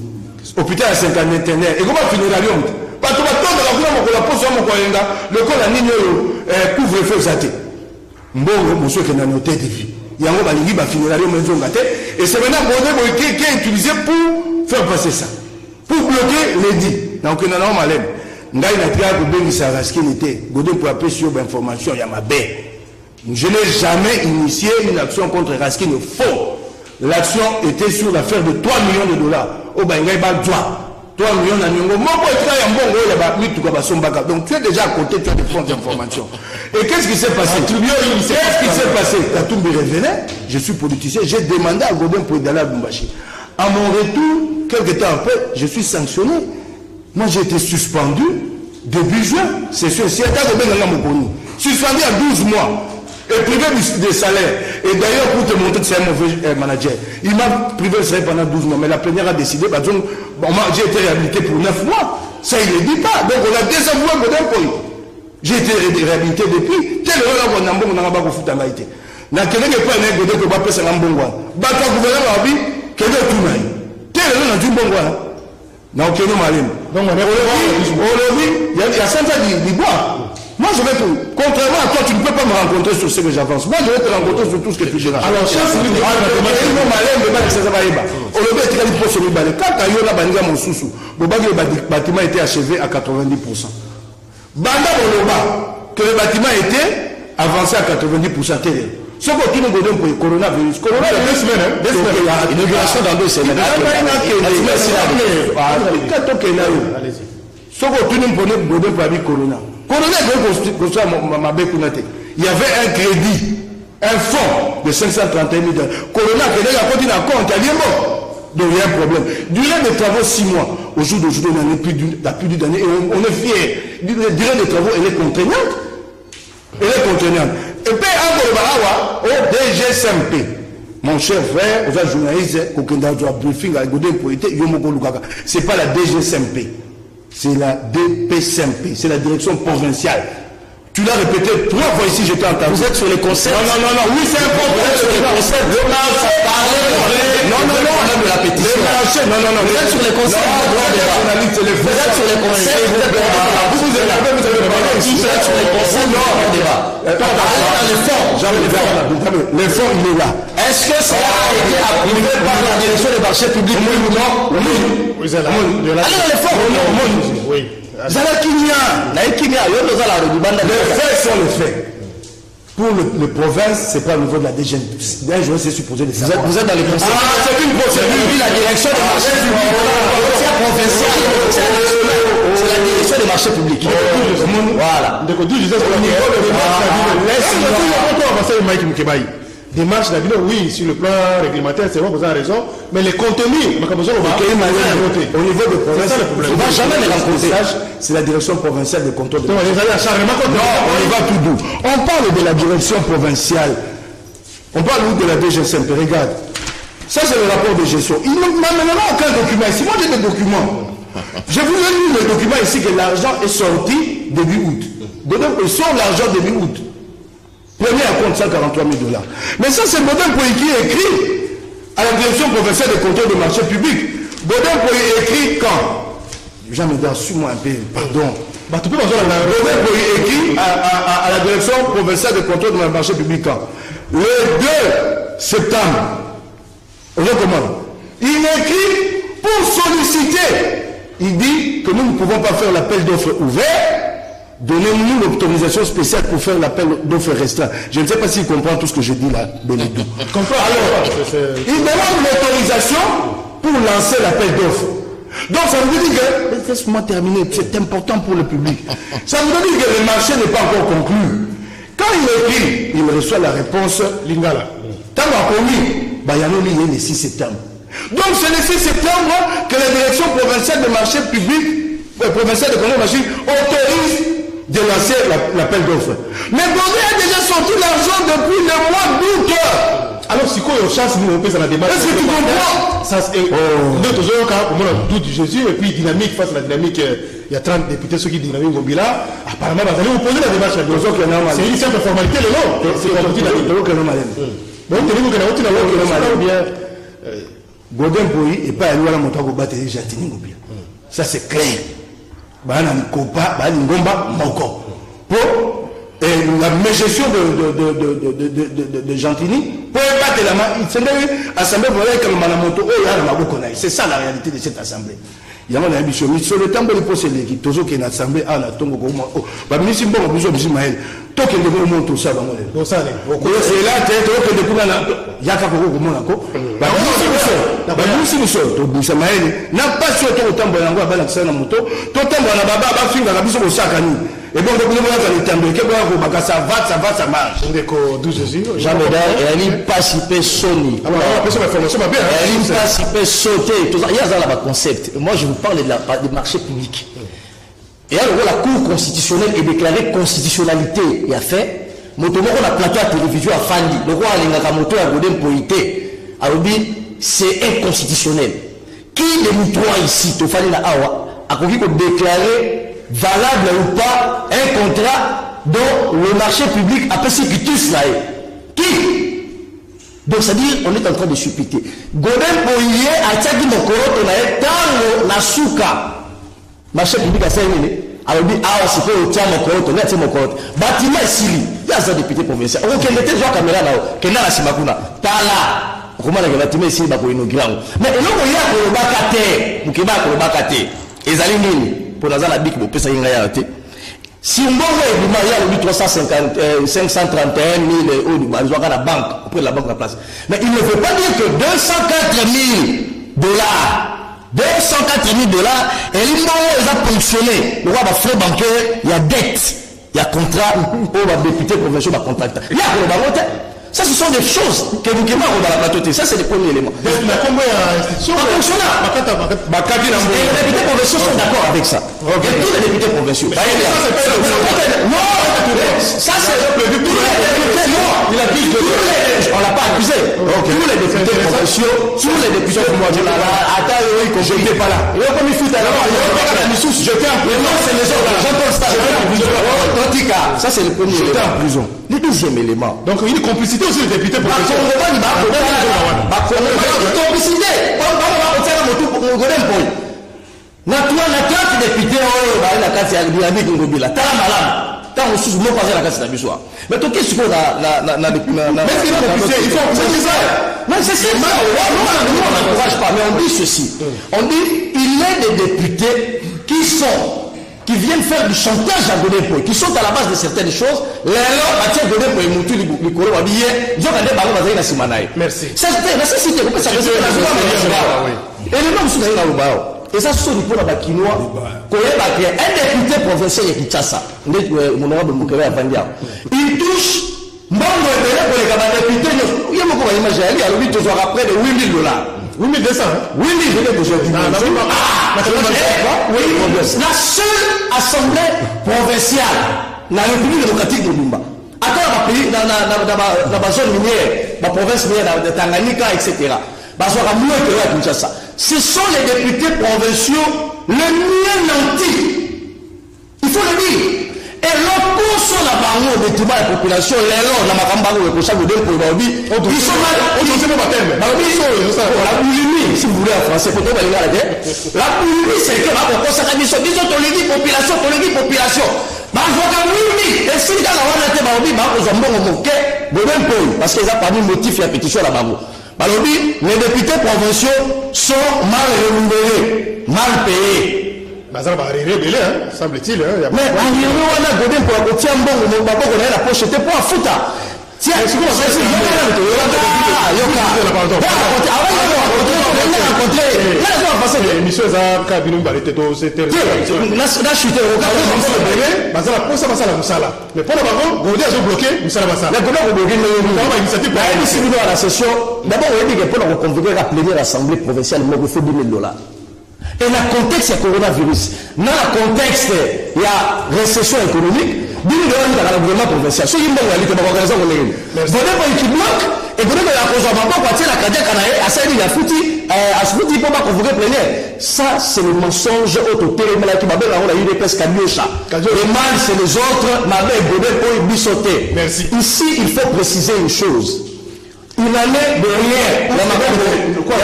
[SPEAKER 4] hôpital à 50 et comment funéraire bato batondaka kuna mokola poso ya mokoyenga lokola nini oyo couvre-feu eza te mbongo mosu ekenda na hotel de vie yango balingi bafunéraire mezonga te et c'est maintenant Godin qui est utilisé pour faire passer ça pour bloquer les dits nakokenda nao maleme ngai natika kobengisa Raskin te Godin pour appeler sur information ya mabe. Je n'ai jamais initié une action contre Raskin faux. L'action était sur l'affaire de 3 millions de dollars au Bangai Badjoa. 3 millions d'animaux. Donc tu es déjà à côté, tu as des fonds d'information. Et qu'est-ce qui s'est passé? Qu'est-ce qui s'est passé? Katumbi revenait, je suis politicien, j'ai demandé à Godin pour aller à Bumbashi. À mon retour, quelques temps après, je suis sanctionné. Moi j'ai été suspendu début juin. C'est sûr, si suspendu à 12 mois. Et privé des salaires. Et d'ailleurs, pour te montrer que c'est un mauvais manager, il m'a privé le salaire pendant 12 mois. Mais la plénière a décidé, j'ai été réhabilité pour 9 mois. Ça, il ne le dit pas. Donc, on a désavoué Godin Koyi. J'ai été réhabilité depuis. Tel est le on n'a pas fait dans l'Haïti. N'a quelqu'un qui pas un Godin qui va passer un bon roi. Bata gouvernement a dit, quel est tout naïf. Tel est le bon roi. Non, quel est malin. Donc, on le dit, il y a 5 ans d'Ibois. Moi, je vais te... Contrairement à toi, tu ne peux pas me rencontrer sur ce que j'avance. Moi, je vais te rencontrer sur tout ce que tu diras. Alors, chef, quand le bâtiment était achevé à 90%. Banda Boloba, que le bâtiment était avancé à 90%. Ce que tu nous donnes pour le coronavirus. Coronavirus, 2 semaines. L'inauguration dans 2 semaines. Ce que tu nous donnes pour le corona. Il y avait un crédit, un fonds de 531 000 $. Corona, qui a compte, donc il y a un problème. Durant les travaux 6 mois, au jour d'aujourd'hui, on en est plus d'une année et on est fiers. Durant les travaux, elle est contraignante. Elle est contraignante. Et puis, au DGSMP, mon cher frère, aux journalistes, briefing avec Godin Poité, c'est pas la DGSMP. C'est la DPSMP, c'est la direction provinciale. Tu l'as répété 3 fois ici, j'étais entendu. Vous êtes sur les concepts? Non, oui, c'est important. Vous êtes sur les concepts. Le marché, non, de la pétition. Le marché, non. Vous êtes sur les concepts. Vous êtes sur les concepts. Vous êtes sur les concepts. Le fonds, il est là. Est-ce que ça a été approuvé par la direction des marchés publics? Oui.
[SPEAKER 1] Oui, c'est là.
[SPEAKER 4] Allez dans les fonds.
[SPEAKER 1] Oui.
[SPEAKER 4] Les faits sont les faits. Pour les provinces, ce n'est pas au niveau de la DGN. D'ailleurs, c'est supposé de savoir. Vous êtes dans les conseils. C'est une procédure. La direction des marchés publics. C'est provincial. C'est la direction des marchés publics. Voilà.
[SPEAKER 1] Donc, au niveau de la démarche la ville, oui, sur le plan réglementaire, c'est bon, vous avez raison, mais les contenus, au niveau de province, on ne va jamais les rencontrer. C'est la direction provinciale de contrôle. Non, on y va tout doux. On parle de la direction provinciale. On parle de la DGSMP. Regarde. Ça, c'est le rapport de gestion. Il ne m'amènera aucun document ici. Moi, j'ai des documents. Je vous ai lu le document ici que l'argent est sorti début août. Il sort l'argent début août. Premier à compte 143 000 $. Mais ça, c'est Godin Poyi qui écrit à la direction provinciale de contrôle des marchés publics. Godin Poyi écrit quand? Jean Médard, suis-moi un peu, pardon. Godin Poyi écrit à la direction provinciale de contrôle des marchés publics quand? Le 2 septembre. On recommande. Il écrit pour solliciter. Il dit que nous ne pouvons pas faire l'appel d'offres ouvert. Donnez-nous l'autorisation spéciale pour faire l'appel d'offres restreint. Je ne sais pas s'il comprend tout ce que je dis là, Bénédou. Alors, il demande l'autorisation pour lancer l'appel d'offres. Donc ça veut dire que, laisse-moi terminer, c'est important pour le public. Ça veut dire que le marché n'est pas encore conclu. Quand il écrit, il reçoit la réponse Lingala. Tant qu'on commis, Bayanoli est le 6 septembre. Donc c'est le 6 septembre que la direction provinciale des marchés publics, provinciale de contrôle des marchés, autorise de lancer l'appel d'offres. Mais Godin a déjà sorti l'argent depuis le mois d'août. Alors, si on chasse, nous, on peut la démarche. Est-ce que tu comprends? Ça, c'est notre cas, au moins, doute du Jésus, et puis dynamique face à la dynamique, il y a 30 députés, ceux qui dynamique Mobila. Apparemment, vous allez vous poser la démarche. C'est une simple formalité, le nom. C'est comme tu l'as dit. Bon, tenez-vous que la bien.
[SPEAKER 4] Godin Boy et pas Eloua la Montako Bateli Jatini Ngobia. Ça c'est clair. Bana Mkopa, Bana Ngomba, Moko. Pour la gestion de Gentini, pour battre la main, il s'est mis assemblée pour aller comme Manamoto, c'est ça la réalité de cette assemblée. Il y a un ambition, mais sur le temps de poser l'équipe, toujours qu'il y a une assemblée, à la tombe, bah, mais si bon, besoin de Ismaël, tant qu'il y a des moments tout ça, c'est là, il y a qu'à bah, si nous sommes, Ismaël, n'a pas sur ton temps, on va balancer la moto, ton temps, on a baba, fin de la mission au sac à nous. Et bon, donc, nous allons ça va, ça marche.
[SPEAKER 5] Jean Bédard, elle a participé Sony. Elle a participé sauter. Il y a un concept. Moi, je vous parle des marchés publics. Et alors, la Cour constitutionnelle est déclarée constitutionnalité. Il a fait. Motomo, on a plateau à télévision à Fandi. Le roi a moto à Godin Poïté. Alors, c'est inconstitutionnel. Qui les moutois ici, Tofani la Awa, a déclaré valable ou pas un contrat dont le marché public a persécuté là. Qui? Donc c'est-à-dire on est en train de suppiter. Godin Poye a tchaki mokoro tango na suka. Marché public a servi. Alors dit ah c'est pour tiens mokoro na tiens mokoro. Bâtiment ici. Il y a un député provincial. On quel était la caméra là. Kena la simakuna. Tala. Comment la bâtiment ici ba ko inaugurer. Mais le moyen ko bakate. Mukeba ko bakate. Ezali nini? Pour la zone bic, pour ça il y a été. Si on voit le 531 000 euros, ils ont la banque, après la banque la place. Mais il ne veut pas dire que 204 000 $, 204 000 $, et ils ont fonctionné. Le roi va frais bancaire, il y a dette, il y a contrat, on va député provincial, va contracter. Il y a le barote. Ça, ce sont des choses que vous qui marrent dans la plateauté. Ça, c'est le premier élément.
[SPEAKER 1] Mais combien d'institutions?
[SPEAKER 5] Et les députés provinciaux sont d'accord avec ça. Et tous les députés provinciaux. Non, ça, c'est le député. Non, il a dit on ne l'a pas accusé. Tous les députés provinciaux, tous les députés provinciaux. Attends, oui, je n'étais pas là. Il a pas mis foot à l'heure. J'étais en prison. Non, c'est les autres. J'entends ça. Ça, c'est le premier élément. J'étais en prison. Le deuxième élément.
[SPEAKER 1] Donc, il y a une complicité aussi des députés provinciaux.
[SPEAKER 5] Complicité. Na carte député, la carte est dynamique, la malade. Tant aussi, je ne pas la carte de la mais toi, qu'est-ce qu'on a
[SPEAKER 1] il faut
[SPEAKER 5] non, c'est ça. On n'encourage pas, mais on dit ceci. On dit, il y a des députés qui viennent faire du chantage à Godin Poye, qui sont à la base de certaines choses.
[SPEAKER 1] Merci.
[SPEAKER 5] Et ça, c'est pour la Bakinois. Un député provincial de Kinshasa, mon honorable Moukele Avandia, il touche, il y a beaucoup d'imaginer, il y a après de 8 000 $.
[SPEAKER 1] 8200.
[SPEAKER 5] Oui, je l'ai déjà dit. La seule assemblée provinciale, la République démocratique de Lumba, dans la zone minière, la province minière de Tanganyika, etc. Ce sont les députés provinciaux les mieux nantis. Il faut le dire. Et l'opposition sur la barrière de toute la population, les gens, la macamba, le prochain modèle pour Baobi, ils sont mal. La boulimie, si vous voulez en français, pour aller à la guerre. La boulimie, c'est que la population, disons, on le dit population. Et si dans la rwanda te baobi, ils ont moqué, parce qu'ils ont pas mis motif et pétition à la barrière. Les députés provinciaux sont mal rémunérés, mal payés.
[SPEAKER 1] Ça va révéler, semble-t-il.
[SPEAKER 5] Mais on a donné pour un petit bon, on va pas la poche, c'était pour un foot. Tiens, c'est quoi ça? D'abord, on dit que pour la convoquer la plénière assemblée provinciale, il faut 10 000 $. Et le contexte est coronavirus. Dans le contexte, il y a récession économique. Il y a le gouvernement provincial. Ce qui est bon, il y a l'organisation de l'Église. Vous avez qui bloque, et vous avez la cause de la partie, la Kadia Kanaé, à ça, il y a foutu, à ce foutu, pour pas convoquer plénière. Ça, c'est le mensonge autotélémé qui m'a bien, on a eu des presque à Miocha. Les mal, c'est les autres, ma mère, Godin, pour y bissoter.
[SPEAKER 1] Merci.
[SPEAKER 5] Ici, il faut préciser une chose. une année de rien.
[SPEAKER 1] Quoi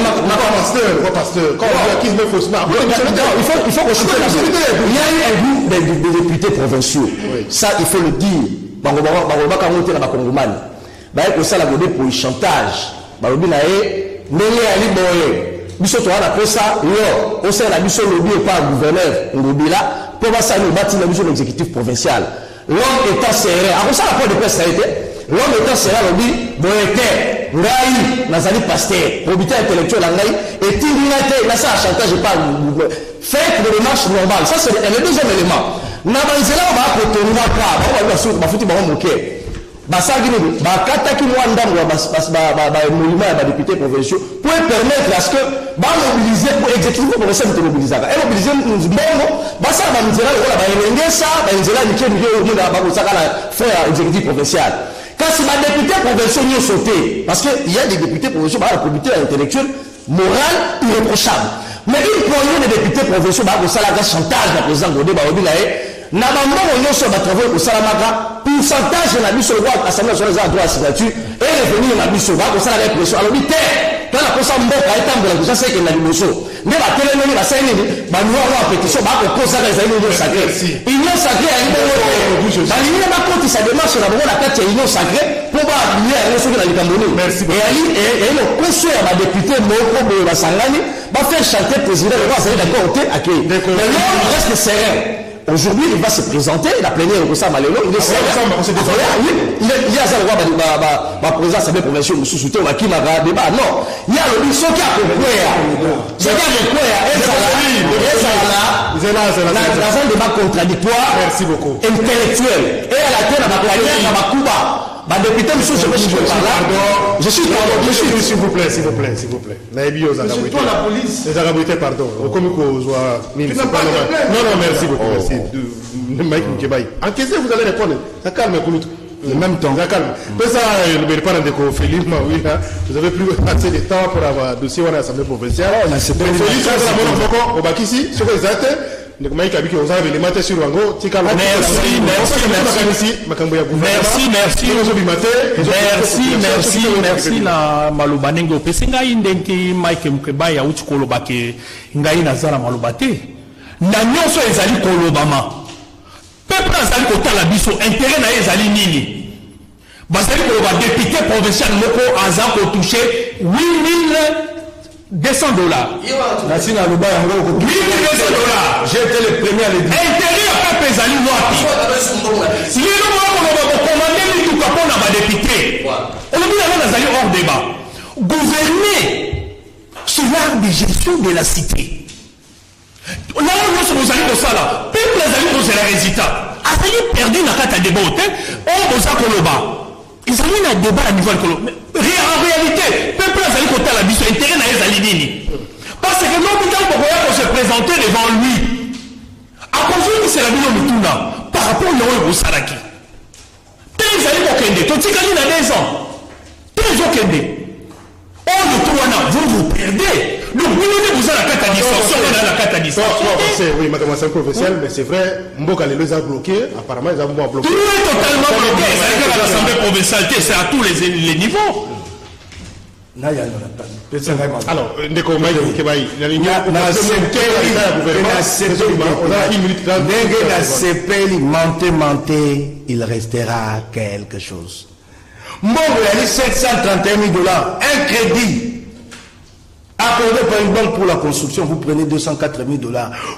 [SPEAKER 1] pasteur? Quand on dit qu'il me faut se marrer.
[SPEAKER 5] Il faut consulter la vérité. Il y a eu un groupe de députés provinciaux. Ça, il faut le dire. Pour ça, la pour le chantage. Ndenge ali boye biso to wana pesa yo o sala biso lobby pas gouverneur ngobila pour ça nous bâtir biso l'exécutif provincial l'homme étant serré après ça la porte de presse ça a été l'homme étant serré lobby boyete ngai nazali pasteur probité intellectuelle ngai et tinginate na ça chantage pas faites des démarches normales ça c'est le deuxième élément na banzela ba ko tonga pa ba so ba futi ba moké basagini bakataki mwandango ba monument ya député provinciaux pour permettre à ce que ba mobiliser pour exécuter pour essayer de mobiliser et mobiliser mbongo basa ba nzela ko ba engesa ba nzela ni kemi yo ba ko saka la frère exécutif provincial quand c'est ba député provinciaux ni sauté parce que il y a des députés provinciaux ba la probité intellectuelle morale irréprochable mais une poignée de députés provinciaux ba ko sala ka chantage na président Godé ba obila na bambongo nyonso batravaille kosalamaka pourcentage na biso le droit assemblée nationale a droit à signature et revenu na biso ba kosala la pression alors bité quand la kosa mboka etambola ko sase ke na liboso ne ba telemi ba saini ba noa wa pétition ba ko kosa ka zaini union sacrée union sacrée a une ba ligne ba konti sa démarche na bongo la kati union sacrée pour ba lier à soki na likamboni merci et ali et le conseil à ba député moko be ba sangani ba faire chanter président le roi ça d'accord OK mais non reste serein. Aujourd'hui, il va se présenter, il a plénière au Kosa Malélo, il est sérieux. Il y a ça, le roi, président, ça fait provincial, nous sous-soutenons, qui m'a débat. Non, il y a le biso qui a compris. Ce qui a compris, dans un débat contradictoire, intellectuel. Et à la tête, à ma Cuba. Député, monsieur, je suis par là. Je suis s'il vous plaît.
[SPEAKER 4] C'est toi la police.
[SPEAKER 1] Les arabes, pardon. Comme non, merci beaucoup. Merci. Encaissez, vous allez répondre. Ça calme, en même temps, ça calme. Mais ça, le parent de Félix, vous avez plus assez de temps pour avoir dossier à l'Assemblée provinciale. Félix, au Bakissi, sur les actes. Merci.
[SPEAKER 2] Na maloba ndenge opesi ngai ndenge Mike Mukeba ya uti koloba ke ngai nazala maloba te na nyonso ezali kolobama peuple azali kotala biso intérêt na ezali nini bazali koloba député provincial moko aza kotouche $8,200
[SPEAKER 4] Nassi na loba yango
[SPEAKER 2] $8,200
[SPEAKER 4] j'ai été le premier à le dire
[SPEAKER 2] intérêt ya peuple ezali wapi lelo moko kokomande mituka mpona badéputé olobi yango nazali hors débat gouverner sur l'art de gestion de la cité lelo nyonso bozali kosala peuple azali kozela résultat azali perdu na kati ya débat te oyo boza koloba ezali na débat na niveau ya likolo en réalité peuple azali kotala biso intérêt na ezali nini parce que non bitan bokoya ko se présenter devant lui akozongisela bino mituna par rapport na oyo bosalaki te ezali kokende totikali na 2 ans te ezokende oyo to wana vous perdez donc vous avez la carte à distance on a la carte à distance
[SPEAKER 1] oui madame c'est professionnel mais c'est vrai Mboka les a bloqué apparemment ils ont bloqué
[SPEAKER 2] tout est totalement bloqué c'est à l'Assemblée provinciale c'est à tous les niveaux.
[SPEAKER 1] Alors, ndeko maï de Kebaï,
[SPEAKER 4] il restera quelque chose. Mon il y a $731 000, un crédit accordé par une banque pour la construction, vous prenez $204 000,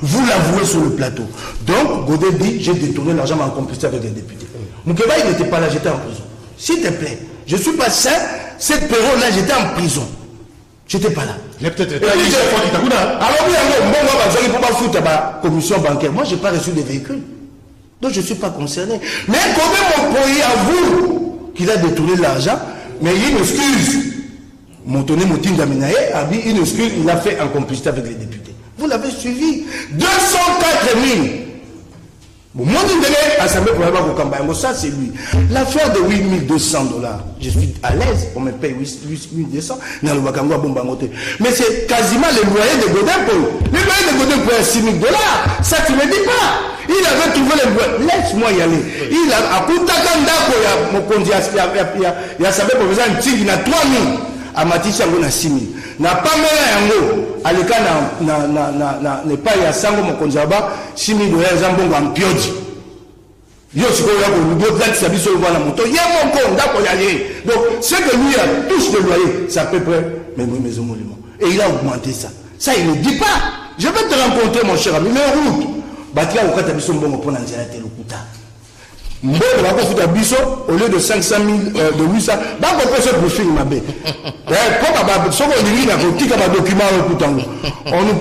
[SPEAKER 4] vous l'avouez sur le plateau. Donc, Godé dit, j'ai détourné l'argent en complicité avec les députés. Moukeba, il n'était pas là, j'étais en prison. S'il te plaît, je suis pas sain, cette période-là, j'étais en prison. J'étais pas là.
[SPEAKER 1] Il a peut-être
[SPEAKER 4] été. Alors, oui, pour ma commission bancaire, moi, je n'ai pas reçu de véhicules. Donc, je ne suis pas concerné. Mais comment mon pays avoue qu'il a détourné l'argent, mais il y a une excuse. Montoné Motinga Minaye a dit une excuse, il a fait en complicité avec les députés. Vous l'avez suivi. 204 000. Bon, moi, je assemblée pour avoir au ça, c'est lui. L'affaire de 8200 $, je suis à l'aise, on me paye 8200 dans le Wakango à Bombangote. Mais c'est quasiment le loyer de Godin-Poy. Le loyer de Godin-Poy est 6 000 $. Ça, tu ne me dis pas. Il avait trouvé le loyer. Laisse-moi y aller. Il a, à Koutakanda, il y a sa professeur, il a 3 000. À Matisha, il a 6 000. Na pas yango aleka ne pas ya sango mokonzaba 6 000 $ zambongo ampiodi yo siko ya ko ludo plate sabiso wana moto ya moko ndako ya ye. Donc ce que lui a touche de loyer c'est à peu près mais maison monument et il a augmenté ça il ne dit pas. Je vais te rencontrer mon cher ami le route batia au kata biso mbongo pona nzela te lokuta mbongo bako futa biso au lieu de 500 000 de 800 bako pesa profil mabe on nous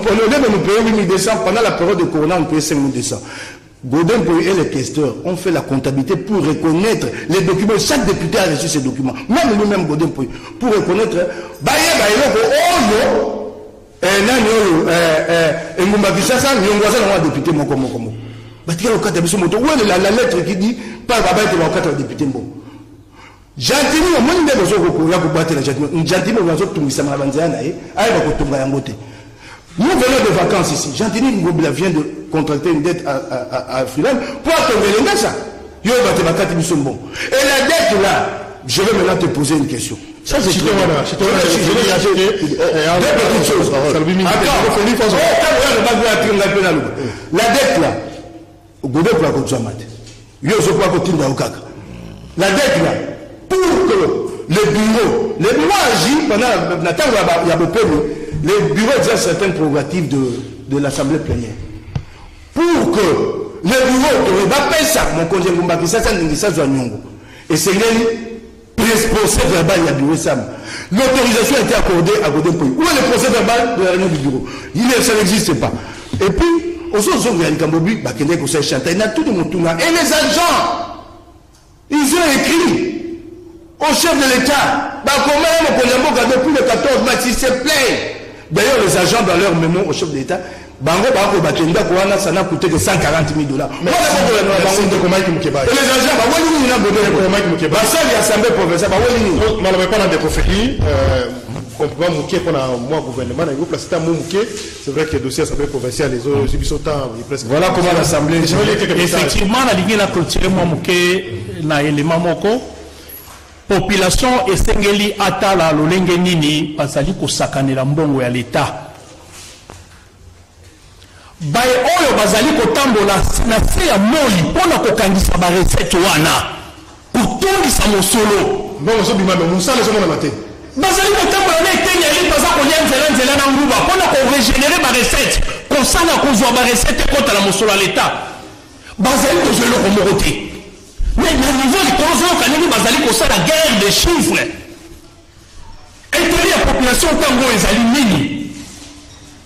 [SPEAKER 4] paye 8200 pendant la période de Corona, on paye 5200. Godin-Poy et les questeurs ont fait la comptabilité pour reconnaître les documents. Chaque député a reçu ces documents. Même nous-mêmes, Godin-Poy, pour reconnaître. La lettre qui dit pas le député. Gentiment, moi je ne sais pas si gentiment, nous venons de vacances ici. Gentiment, vient de contracter une dette à Freeland pour attendre les ça. Et la dette là, je vais maintenant te poser une question. Ça c'est deux petites choses. La dette là, la dette là, pour que le bureau agit pendant la temps où il y a le bureau exerce certaines prérogatives de l'Assemblée plénière. Pour que le bureau va payer ça, mon congé Ngumbaki, ça et c'est le procès verbal il y a bureau Sam. L'autorisation a été accordée à Godin-Poy. Où est le procès verbal de la réunion du bureau? Ça n'existe pas. Et puis, aux autres il y a une Kambobi, il y a tout le monde. Et les agents, ils ont écrit au chef de l'État, depuis le 14 mars, s'il se plaît. D'ailleurs, les agents, dans leur mémo au chef de l'État, ça n'a coûté que 140 000 $. Et les
[SPEAKER 1] c'est vrai que le dossier assemblée provinciale, les autres,
[SPEAKER 4] voilà comment l'Assemblée.
[SPEAKER 2] Effectivement, la Ligue a clôturé na élément moko. Population esengeli atala lolenge nini basali kosakanela mbongo ya l'État. Baye oyo bazali kotambola na se ya moli pona kokangisa ba recette wana. Kutungisa mosolo.
[SPEAKER 1] Mbongo so bimame musala so mona mate.
[SPEAKER 2] Bazali kotambola na etenya eli baza kolia nzela na nguba pona ko régénérer ba recette. Kosala kozwa ba recette kota la mosolo ya l'État. Bazali kozelo komorote. Mais le niveau de construction, la guerre des chiffres. Et puis la population, tango ils alignent.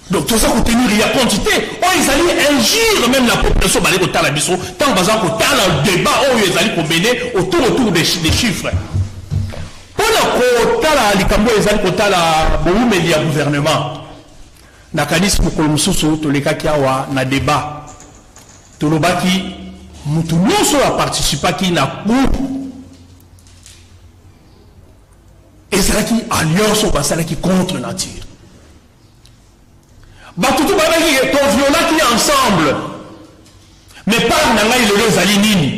[SPEAKER 2] Donc tout ça pour tenir il y a quantité. Oh ils allaient ingir même la population. Balé au talabiso. Tant bazan au tal débat. Oh ils allaient combiner autour des chiffres. Pour le côté likambo ils allaient côté la beaucoup média gouvernement. Nakanis pour kolomsusu to les kakiawa na débat. To le baki. Mutu nyonso a participé qui n'a pas et c'est là qui alliance au bassin qui contre nature. Batutu babaki to viola qui ensemble mais pas nanga il les alinini.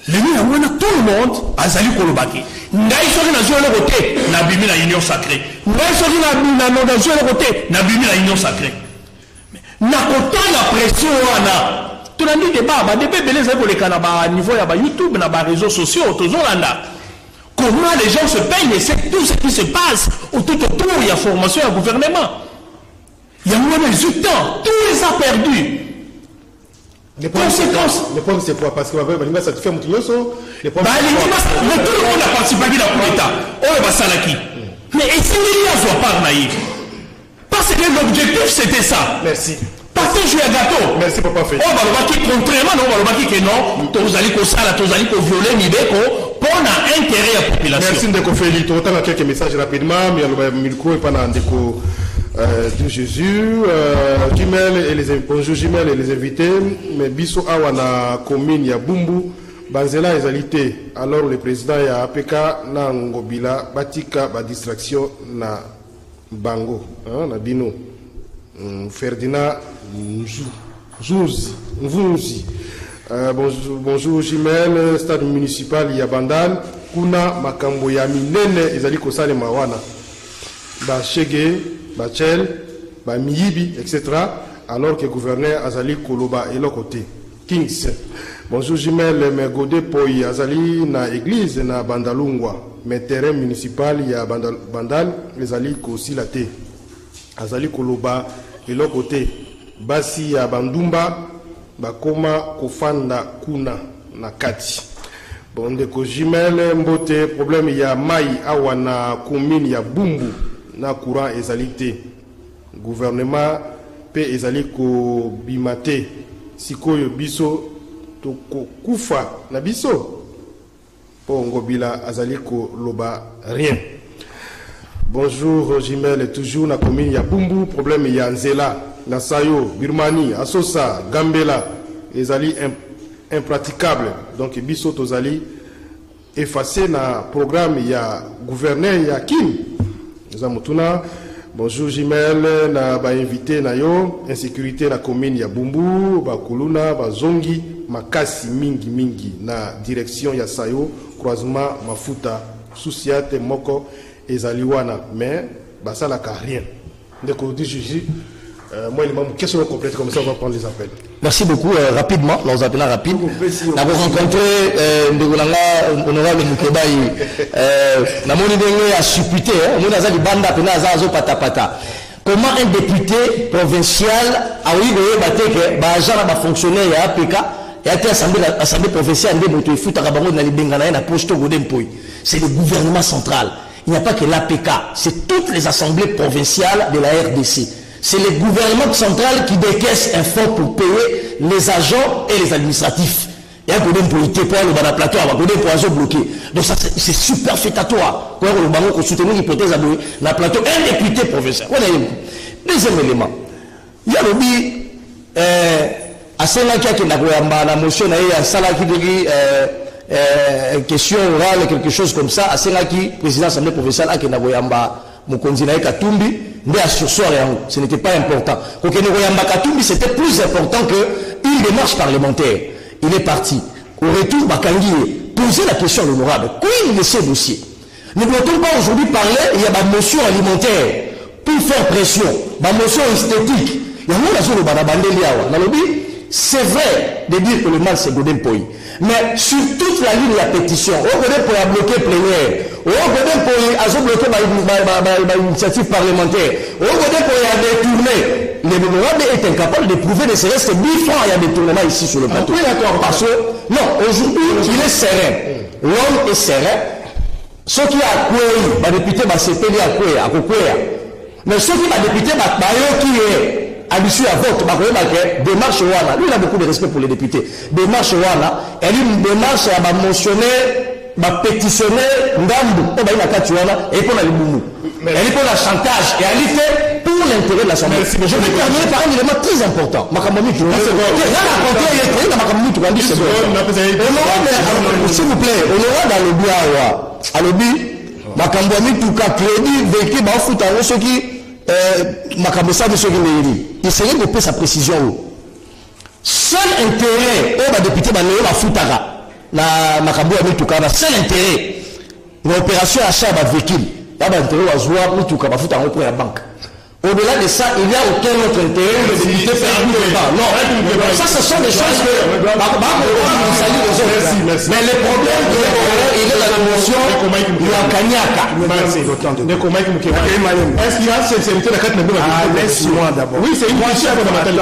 [SPEAKER 2] Les gens ont tout le monde azali kolobaki. Ngai soki na zolo côté na bimi la union sacrée. Ngai soki na zolo côté na bimi la union sacrée. Na kota la pression wana tout le monde débat, niveau de YouTube, les réseaux sociaux, comment les gens se payent et c'est tout ce qui se passe tout autour, il y a formation, il y a gouvernement. Il y a moins de temps, tout les a perdus.
[SPEAKER 1] Les conséquences. Le problème c'est quoi? Parce que ça te fait mon tuyau. Mais tout le
[SPEAKER 2] monde a participé à la coup d'État. Oh, bah ça l'a qui. Mais est-ce qu'il y a soit pas naïf? Parce que l'objectif c'était ça.
[SPEAKER 1] Merci.
[SPEAKER 2] Partage un gâteau.
[SPEAKER 1] Merci papa fait.
[SPEAKER 2] On va le voir qui contrairement non, on va le voir qui que non. Tous allez qu'on ça, tous allez qu'on violer l'idée pour un intérêt à la population.
[SPEAKER 1] Merci de Feli. Tu entends quelques messages rapidement, mais le micro est pas dans déco. de Jésus, bonjour Jumel et les invités, mais biso awana commune ya Bumbu, Banzela ezalité. Alors le président ya APK na Ngobila batika ba distraction na Bango, na Bino, Ferdinand Nzouzi. Bonjour Jumel, stade municipal ya Bandal, kuna makambo ya minene ezali kosale mawana. Ba Chege, Bachel, Miyibi, etc. Alors que le gouverneur Azali Koloba est l'autre côté. Kings. Bonjour Jimel, mais Godé Poy Azali na église na Bandalungwa. Mais terrain municipal il y a Bandal, les Ali Kosilate. Azali Koloba est l'autre côté. Basi ya Bandumba, Bakoma Kofanda Kuna na Kati. Bon, de Jimel, Mbote, problème il y a Mai Awana commune il y a Bumbu. Na courant ezalité gouvernement pe ezali ko bimate sikoyo biso to kufa na biso po ngobila azali ko loba rien. Bonjour Jimel, toujours na commune ya Bumbu, problème ya Nzela na Sayo Birmanie Asosa Gambela ezali impraticable, donc biso tozali effacé na programme ya gouverneur ya Kim. Bonjour Jimel, na ba invité na yo, insécurité na commune ya Bumbu, ba Kuluna, ba Zongi, makasi mingi na direction ya Sayo, croisement Mafuta, Souciate Moko ezaliwana, mais basala ka rien. Donc on dit Juju, moi il m'a une question complète comme ça on va prendre les appels.
[SPEAKER 5] Merci beaucoup. Rapidement, nous appelons rapide. Nous avons rencontré honorable Mukebaï. Nous avons supputé, nous avons banda pata. Comment un député provincial a eu que agent a fonctionnaire à APK et a été assemblée provinciale de foot à Rabango dans les Bengana na poste Godem Poy. C'est le gouvernement central. Il n'y a pas que l'APK, c'est toutes les assemblées provinciales de la RDC. C'est le gouvernement central qui décaisse un fonds pour payer les agents et les administratifs. Et un peu d'impunité pour aller au plateau, un peu d'impunité bloqué. Donc ça c'est superfétatoire. Quand on va soutenir l'hypothèse à la plateau, un député provincial. Deuxième élément. Il y a le à celle-là qui a la motion, il y a celle-là qui dit question orale, quelque chose comme ça, à celle-là qui, président de l'Assemblée provinciale, qui a Mokonzinaï Katumbi, mais à sursoir, ce n'était pas important. Katumbi, c'était plus important qu'une démarche parlementaire. Il est parti. Au retour, Bakangi, poser la question à l'honorable. Qui est ce dossier? Ne doit-on pas aujourd'hui parler, il y a une motion alimentaire pour faire pression, une motion esthétique. Il y a c'est vrai de dire que le mal c'est Godem Poy. Mais sur toute la ligne de la pétition, on peut bloquer plénière, on peut bloquer l'initiative parlementaire, on peut détourner. Le honorable est incapable de prouver ne serait-ce que 10 francs il y a détournement ici sur le plateau. Parce que, non, aujourd'hui, il est serein. L'homme est serein. Ce qui a quoi, le député va s'épeler à quoi, mais ce qui va député va qui est habitué à vote, démarche Wana, lui il a beaucoup de respect pour les députés. Démarche Wana, elle est une démarche à mentionner, à pétitionner, Ndambu, et pour la Liboumou. Elle est pour la chantage, et elle est fait pour l'intérêt de l'Assemblée. Je vais terminer par un élément très important. S'il vous plaît, honorable à l'objet, Makambouami Touka crédit, véhicule, Bafout, ceux qui Makambosa de ceux qui essayez de payer sa précision. Seul intérêt, au député Banéo, la Foutara, la Makambouami Touka, seul intérêt, l'opération achat de véhicule, il y a un intérêt à jouer, Moutouka, Bafoutara pour la banque. Au-delà de ça, il n'y a aucun autre intérêt de député perdu dedans. Non, ça ce sont des choses que mais le problème il est dans la motion de la Kanyaka. Est-ce qu'il y a cette sincérité de la carte de laisse-moi d'abord. Oui, c'est une question fondamentale.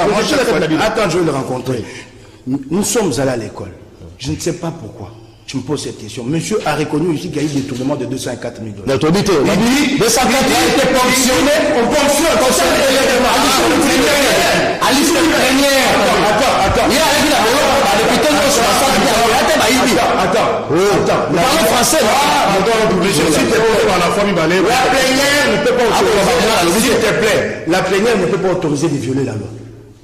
[SPEAKER 4] Attends, je vais le rencontrer. Nous sommes allés à l'école. Je ne sais pas pourquoi. Tu me poses cette question. Monsieur a reconnu ici qu'il y a eu des détournements de 204 000 $.
[SPEAKER 5] L'autorité. Il dit 204 000 $. Il était ponctionné au ponctionne à l'issue d'une première. Attends. Il a dit la député sur la salle. Attends. Attends, parlons français.
[SPEAKER 1] La
[SPEAKER 5] plénière ne peut pas autoriser.
[SPEAKER 4] S'il te plaît, la plénière ne peut pas autoriser de violer la loi.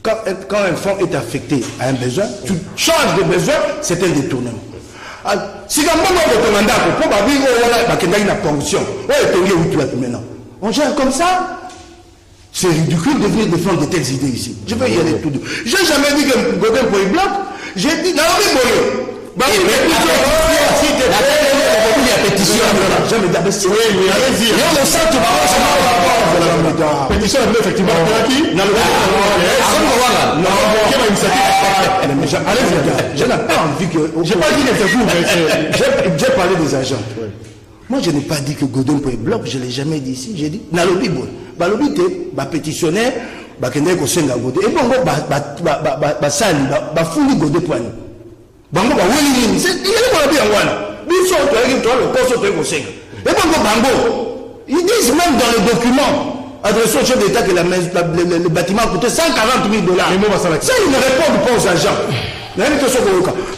[SPEAKER 4] Quand un fonds est affecté à un besoin, tu changes de besoin, c'est un détournement. Si quand on demande à ponction, on gère comme ça. C'est ridicule de venir défendre de telles idées ici. Je vais y aller tout de suite. Je n'ai jamais dit que Godin pour bloc. J'ai dit, non, mais pétition. Jamais d'abaisser. Oui, allez-y.
[SPEAKER 1] Pétition, effectivement.
[SPEAKER 4] Je n'ai pas envie que.
[SPEAKER 1] J'ai pas dit que c'est vous, mais
[SPEAKER 4] j'ai parlé des agents. Moi, je n'ai pas dit que Godin pour bloc, je ne l'ai jamais dit ici. J'ai dit, Nalobi Boy. Balobi te, pétitionnaire, kende ko senga Godin. Et bon, sali, fuli Godin poignet. Bango ba wili, c'est il est pas bien voilà. Biso to est toi le poste to ko senga. Et bon, bango, ils disent même dans les documents adressés au chef d'État que le bâtiment coûtait 140 000 $. Ça, ils ne répondent pas aux agents.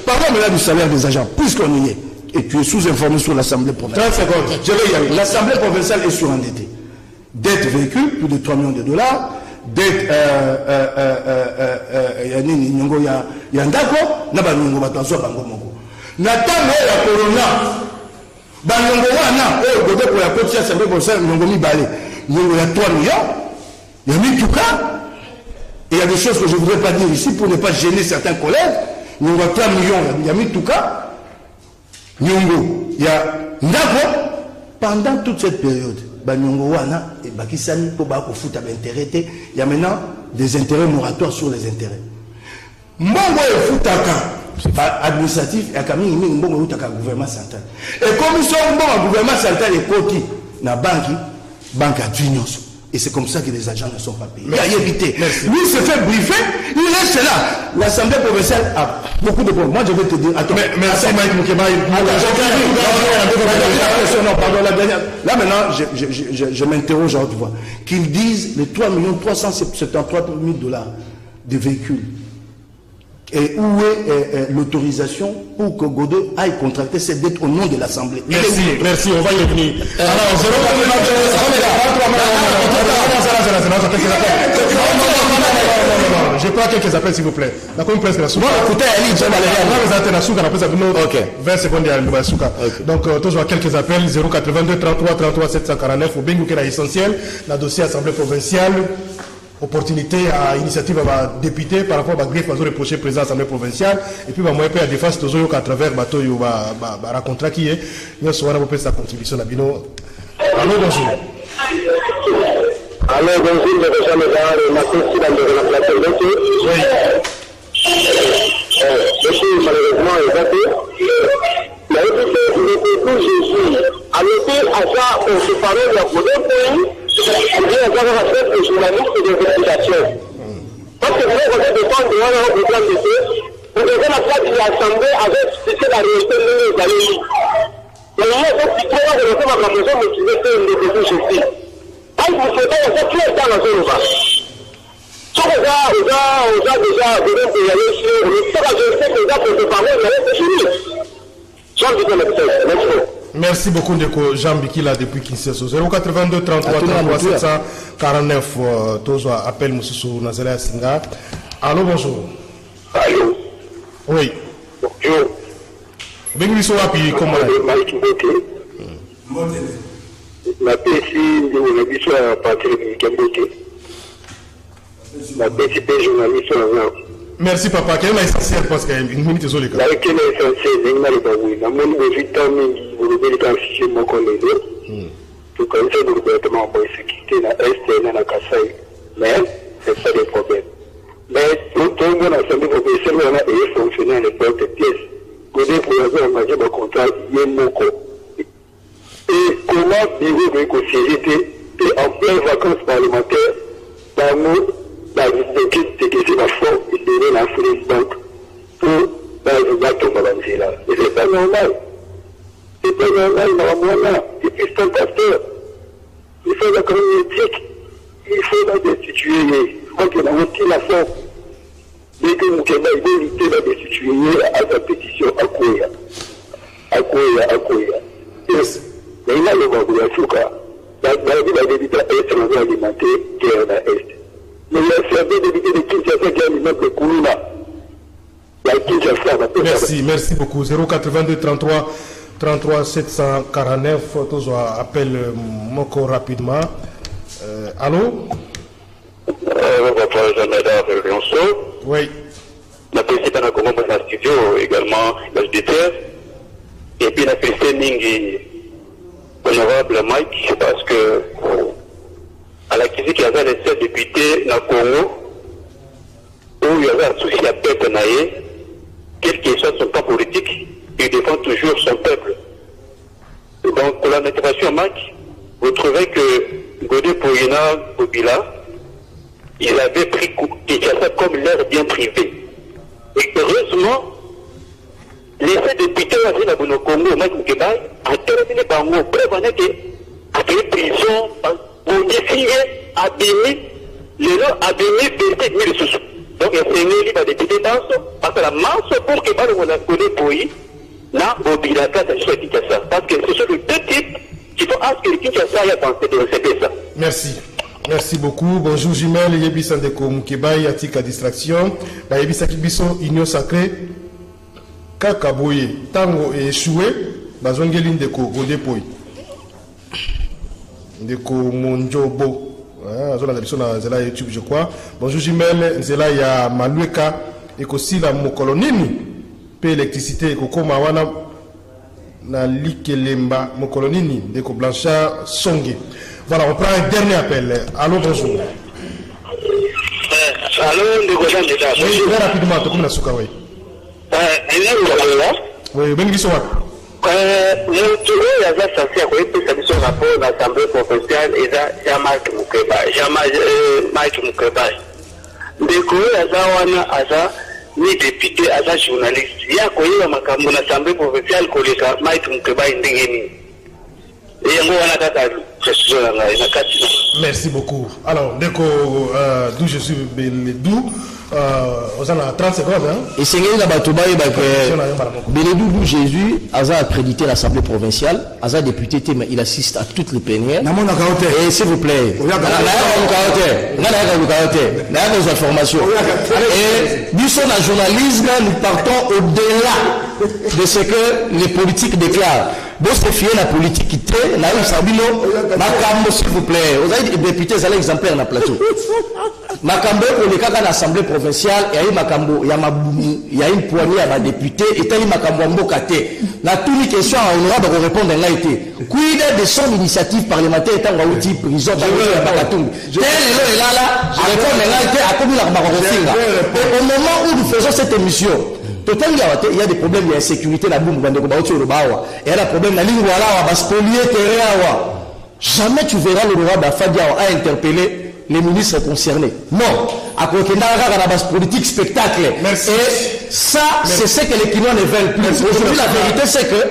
[SPEAKER 4] Parlons là du salaire des agents, puisqu'on y est. Et tu es sous-informé sur l'Assemblée provinciale.
[SPEAKER 1] 30 secondes.
[SPEAKER 4] Je vais y arriver. L'Assemblée provinciale est surendettée. Dette véhicule, plus de 3 millions $. Dette, il y a un d'accord, n'a pas de batazou, bango moko. Nathan, la corona, bango wana, godé pour la petite Assemblée provinciale, n'ongo mi balé. Il y a 3 millions, il y a mis tout cas. Et il y a des choses que je ne voudrais pas dire ici pour ne pas gêner certains collègues. Il y a 3 millions, il y a mis tout cas. Nyongo, il y a Ndako, pendant toute cette période, Nyongo Wana et Bakisani, pour foot intérêt, il y a maintenant des intérêts moratoires sur les intérêts. Mbongo et Foutaka, administratif, et Kamini Mbongo Foutaka, gouvernement central. Et comme ils sont bons, gouvernement central est côté, na banque à Juniors. Et c'est comme ça que les agents ne sont pas payés. Il a évité. Lui se fait briefer, il reste là. L'Assemblée provinciale a beaucoup de problèmes. Moi, je vais te dire. Attends.
[SPEAKER 1] Merci, Mike Moukeba.
[SPEAKER 4] Non, pardon, la dernière. Là, maintenant, je m'interroge, tu vois. Qu'ils disent les 3 373 000 $ de véhicules. Et où est l'autorisation pour que Godin aille contracter cette dette au nom de l'Assemblée?
[SPEAKER 1] Merci, on va y revenir. Alors, je prends quelques appels, s'il vous plaît. D'accord, presque la souka.
[SPEAKER 5] Écoutez, Ali, j'ai malheur.
[SPEAKER 1] 20 secondes, il y a le souka. Donc, toujours quelques appels, 082 33 33 749, au Bengouké, l'essentiel, la dossier Assemblée provinciale. Opportunité à initiative à député par rapport à greffe à reprocher président de l'Assemblée provinciale et puis moi je à défense toujours à travers bateau yo ba contrat qui est nous soir on peut sa contribution à bino. Allô, bonjour.
[SPEAKER 6] Allô, bonjour, je suis ma question dans la plateforme. Oui. Je suis malheureusement évacué. Mais écoutez, Jésus a noté à ça on se parlait de la pays. Il y a un aspect de journaliste de vérification. Parce que vous avez défendre un programme de paix, vous devez la place de l'Assemblée avec ce que la réalité de l'année. Mais il y a des petits problèmes de la proposition motivée que nous devons jeter. Quand vous faites ça, qui est dans la zone là? Si on a déjà besoin de y aller sur le terrain, je sais que les gens peuvent parler, mais c'est fini. Jean Bikila, merci.
[SPEAKER 1] Merci beaucoup de Jean Bikila depuis Kinshasa. 082 33 33 749 Tozo appel Moussou Nazala Singa. Allô, bonjour.
[SPEAKER 6] Allô.
[SPEAKER 1] Oui.
[SPEAKER 6] Bonjour.
[SPEAKER 1] Bienvenue sur Api, comment
[SPEAKER 6] ma PC de journaliste à partir de Kamboké. Ma PCP journaliste à
[SPEAKER 1] merci papa, quel est l'essentiel parce qu'il y a une minute sur les cas.
[SPEAKER 6] Quel est l'essentiel? Il y a le bagouille. Dans mon niveau, 8 ans, vous devez le afficher mon collègue. Tout comme ça, vous devez être en bonne sécurité, la Est, la Kassai. Mais, c'est ça le problème. Mais, tout le monde a semblé professionnel, on a eu fonctionné à l'époque de pièces. Godin pour avoir un majeur de contrat, il y a mon corps. Et comment vivre avec une sécurité et en pleine vacances parlementaires, dans nous, la l'équipe de Kessie Bafon, il donnait la Félix Bank pour le bateau balancer là. Et c'est pas normal. C'est pas normal, normalement, et puis c'est un pasteur. Il faut la communauté, il faut la destituer. Je crois qu'il a aussi la force. Dès que Moukeba, il veut éviter la destituer à sa pétition à Kouya. À akoya. Mais il a le bagou ya suka. La débité est dans alimenté guerre na est. Mais il a servi débité de Kinshasa qui alimente le Koulouna.
[SPEAKER 1] Merci beaucoup. 082 33 33 749. Tous appel Moko rapidement. Allô? Oui.
[SPEAKER 6] La présidente a commencé dans le studio également, l'auditeur. Et puis la présidente Ningi, honorable Mike, parce que à la question qu'il y avait les 7 députés dans le Congo, où il y avait un souci à peuple naïe, quel qu'il soit son camp politique, il défend toujours son peuple. Donc pour la motivation Mike, vous trouvez que Godé Poyena Bobila, ils avaient pris Kinshasa comme leur bien privé. Et heureusement, les 7 députés dans le Congo, Mike Moukebaï, ont terminé par moi, prévenant qu'après prison, on définit, abîmé, les gens abîmés, pété, mais les sous. Donc, il y a des députés parce que la masse pour que on a connu pour y, là, au Bilaka, c'est Kinshasa. Parce que ce sont les deux types qui font à ce que Kinshasa ait pensé de recevoir ça.
[SPEAKER 1] Merci. Merci beaucoup. Bonjour Jumel, Yebisa Ndeko Mukeba, Yatika Distraction. La Yebisa Kibiso, Union Sacrée. Kakaboye, Tango et échoué. Bazongelin Ndeko Godepoi. Ndeko Monjobo. Zela YouTube, je crois. Bonjour Jumel, Zela ya Malueka. Eko Sila Mokolonini. Pe électricité, Eko Komawana. Na Likelemba Mokolonini. Ndeko Blanchard Songe. Voilà, on prend un dernier appel. Allô, bonjour.
[SPEAKER 6] Allô,
[SPEAKER 1] oui, très rapidement, tu as souka, oui. Oui, ben qui sont là?
[SPEAKER 6] Il y a des rapport à l'Assemblée provinciale et Jean-Marc Moukebaï. Ni député, à journaliste. Il y a une Assemblée provinciale qui est Mike Moukebaï.
[SPEAKER 1] Merci beaucoup. Alors, d'où je suis, Beledou, on a 30 secondes.
[SPEAKER 5] Et c'est là Beledou, d'où Jésus, a accrédité l'Assemblée provinciale, a député, mais il assiste à toutes les plénières. Et s'il vous plaît, nos informations. Et nous sommes en journalisme, nous partons au-delà de ce que les politiques déclarent. Bon, c'est fier la politique qui est, là, Sabino, Makambo, s'il vous plaît. Vous avez des députés, vous allez exemplaire dans le plateau. Makambo, pour les cas de l'Assemblée provinciale, il y a eu Makambo, il y a une poignée à la députée, et il y a eu Makambo Mbokate. La toute les questions à honorable pour répondre à l'IT. Quid de son initiative parlementaire étant à outil prison, dans le Bakatung. Tel est là, à répondre à l'IT, à comme la Barofinga. Et au moment où nous faisons cette émission, il y a des problèmes d'insécurité la boum et il y a des problèmes de la ligne jamais tu verras le roi d'Afadi a interpellé les ministres concernés. Non, à côté de la politique spectacle.
[SPEAKER 1] Merci.
[SPEAKER 5] Et ça, c'est ce que les Kinois ne veulent plus. Aujourd'hui, la vérité, c'est que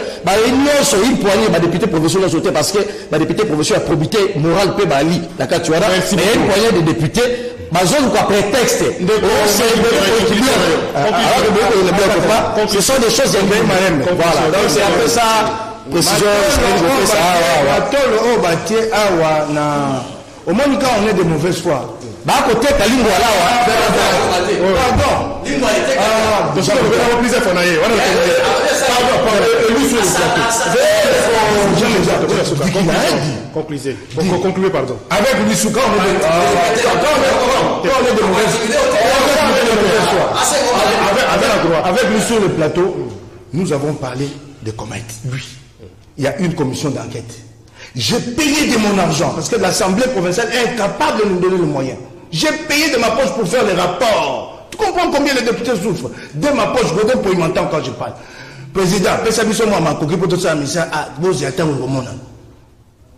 [SPEAKER 5] l'Union sur une poignée de députés professionnels sauté parce que les députés professionnels a probité morale pe bali la Katuara et une poignée de députés. Quoi prétexte. Ce sont des choses voilà. Donc c'est un peu ça. Précision.
[SPEAKER 4] Au moins, quand on est de mauvaise foi.
[SPEAKER 5] Côté Kalingo
[SPEAKER 1] Concluez, pardon.
[SPEAKER 4] Avec Lissouka, on est de mauvaise foi. Avec lui sur le plateau, nous avons parlé de comètes. Lui, il y a une commission d'enquête. J'ai payé de mon argent parce que l'Assemblée provinciale est incapable de nous donner le moyen. J'ai payé de ma poche pour faire les rapports. Tu comprends combien les députés souffrent? De ma poche, Godin pour y m'entendre quand je parle. Président,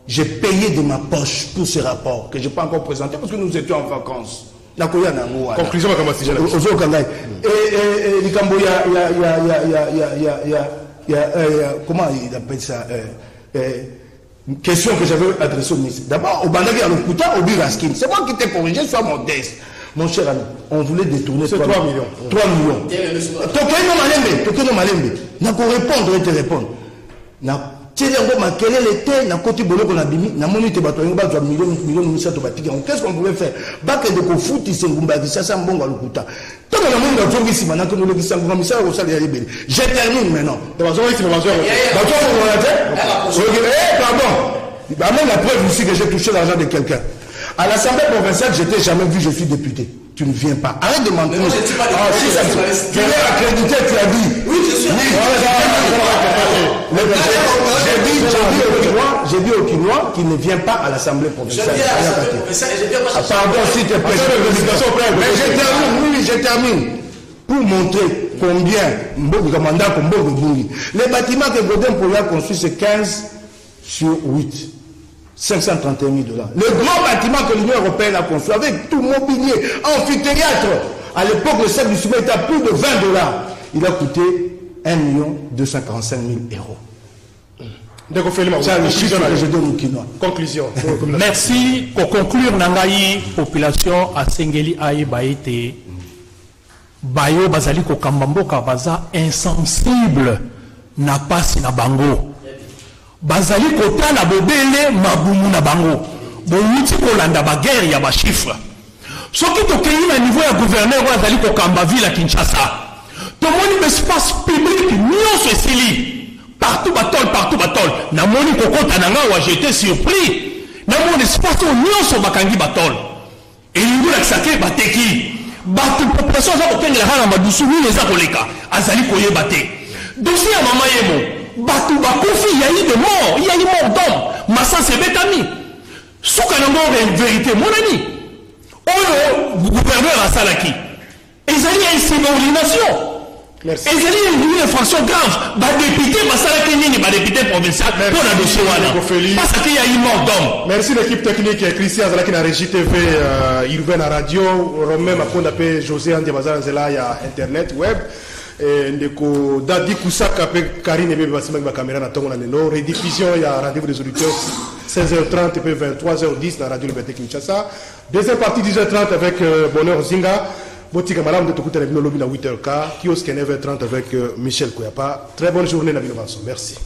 [SPEAKER 4] j'ai payé de ma poche pour ce rapport que je n'ai pas encore présenté parce que nous étions en vacances.
[SPEAKER 1] Conclusion,
[SPEAKER 4] comment il appelle ça? Question que j'avais adressée au ministre. D'abord, au Bandagi à l'Okuta, au Biraskin. C'est moi qui t'ai corrigé, sois modeste. Mon cher ami, on voulait détourner 3 millions. 3 millions. Toké no malembe. N'a qu'à répondre et te répondre. na tiengo makelele te na côté boloko na bimi na moni te bato ba za million misato batiki. Qu'est-ce qu'on pouvait faire? Bake de ko futi sengumba ki sasa mbongo alukuta. Tant que na moni na zongi sima na ko le kisango misa ko sala ya libeli. Je termine maintenant. Pardon. Bah, même la preuve ici que j'ai touché l'argent de quelqu'un. À l'Assemblée provinciale, je t'ai jamais vu, je suis député. Tu ne viens pas. Arrête de mentir. Tu es accrédité, tu as dit.
[SPEAKER 3] Oui, je suis
[SPEAKER 4] J'ai dit au Quinois qu'il ne vient pas à l'Assemblée provinciale. Pardon, s'il te plaît. Mais je termine. Pour montrer combien, les bâtiments que Godin Poya a construit, c'est 15 sur 8. 531 000 $. Le grand bâtiment que l'Union européenne a construit, avec tout mobilier, amphithéâtre, à l'époque, le sac du sommet était à plus de 20 $. Il a coûté 1 245 000 €. C'est le chiffre que je donne au Quinois.
[SPEAKER 1] Conclusion.
[SPEAKER 2] Merci. Pour conclure, Nangaï, population à Sengeli Aïbaïte, Bayo Bazali Kokambamboka Baza insensible, n'a pas si na bango. Bazali kota na bobele mabumu na bango. Boniti kolanda ba guerre ya ba chiffre. Soki to keyi na niveau ya gouverneur wa Bazali kokamba ville à Kinshasa. To moni espace public nyonso esili. Partout batol. Na moni kokota na nga wa j'étais surpris. Na moni espace nyonso bakangi batol. Et lingu la kisake bateki. Batu population za kokengela hala madusu ni eza koleka. Azali koyeba te. Dossier ya mama yemo. Batu bakufi, il y a eu des morts, il y a eu mort d'hommes. Massa c'est bétami. Soukanango en vérité, mon ami. Oh, gouverneur à Salaki. Ils allaient à une subordination. Ils allaient à une infraction grave. Bah député, bah Salaki Nini, bah député provincial, pour la dossier Wana. Parce qu'il y a eu mort d'hommes.
[SPEAKER 1] Merci l'équipe technique, Christian Zalaki na Régie TV, Irvin à radio, Romain Makonda, José Andiabazan Zela, il y a Internet, web. Ndeko Dadi Kusaka pe Karine Bebe Basima ba caméra na tongo na lelo rediffusion il y a rendez-vous des auditeurs 16h30 et 23h10 dans Radio Liberté Kinshasa. Deuxième partie 10h30 avec Bonheur Zinga. Botika Malam de Tokuta Lobby na 8h15. Kiosque 9h30 avec Michel Koyapa. Très bonne journée Nabil Vincent. Merci.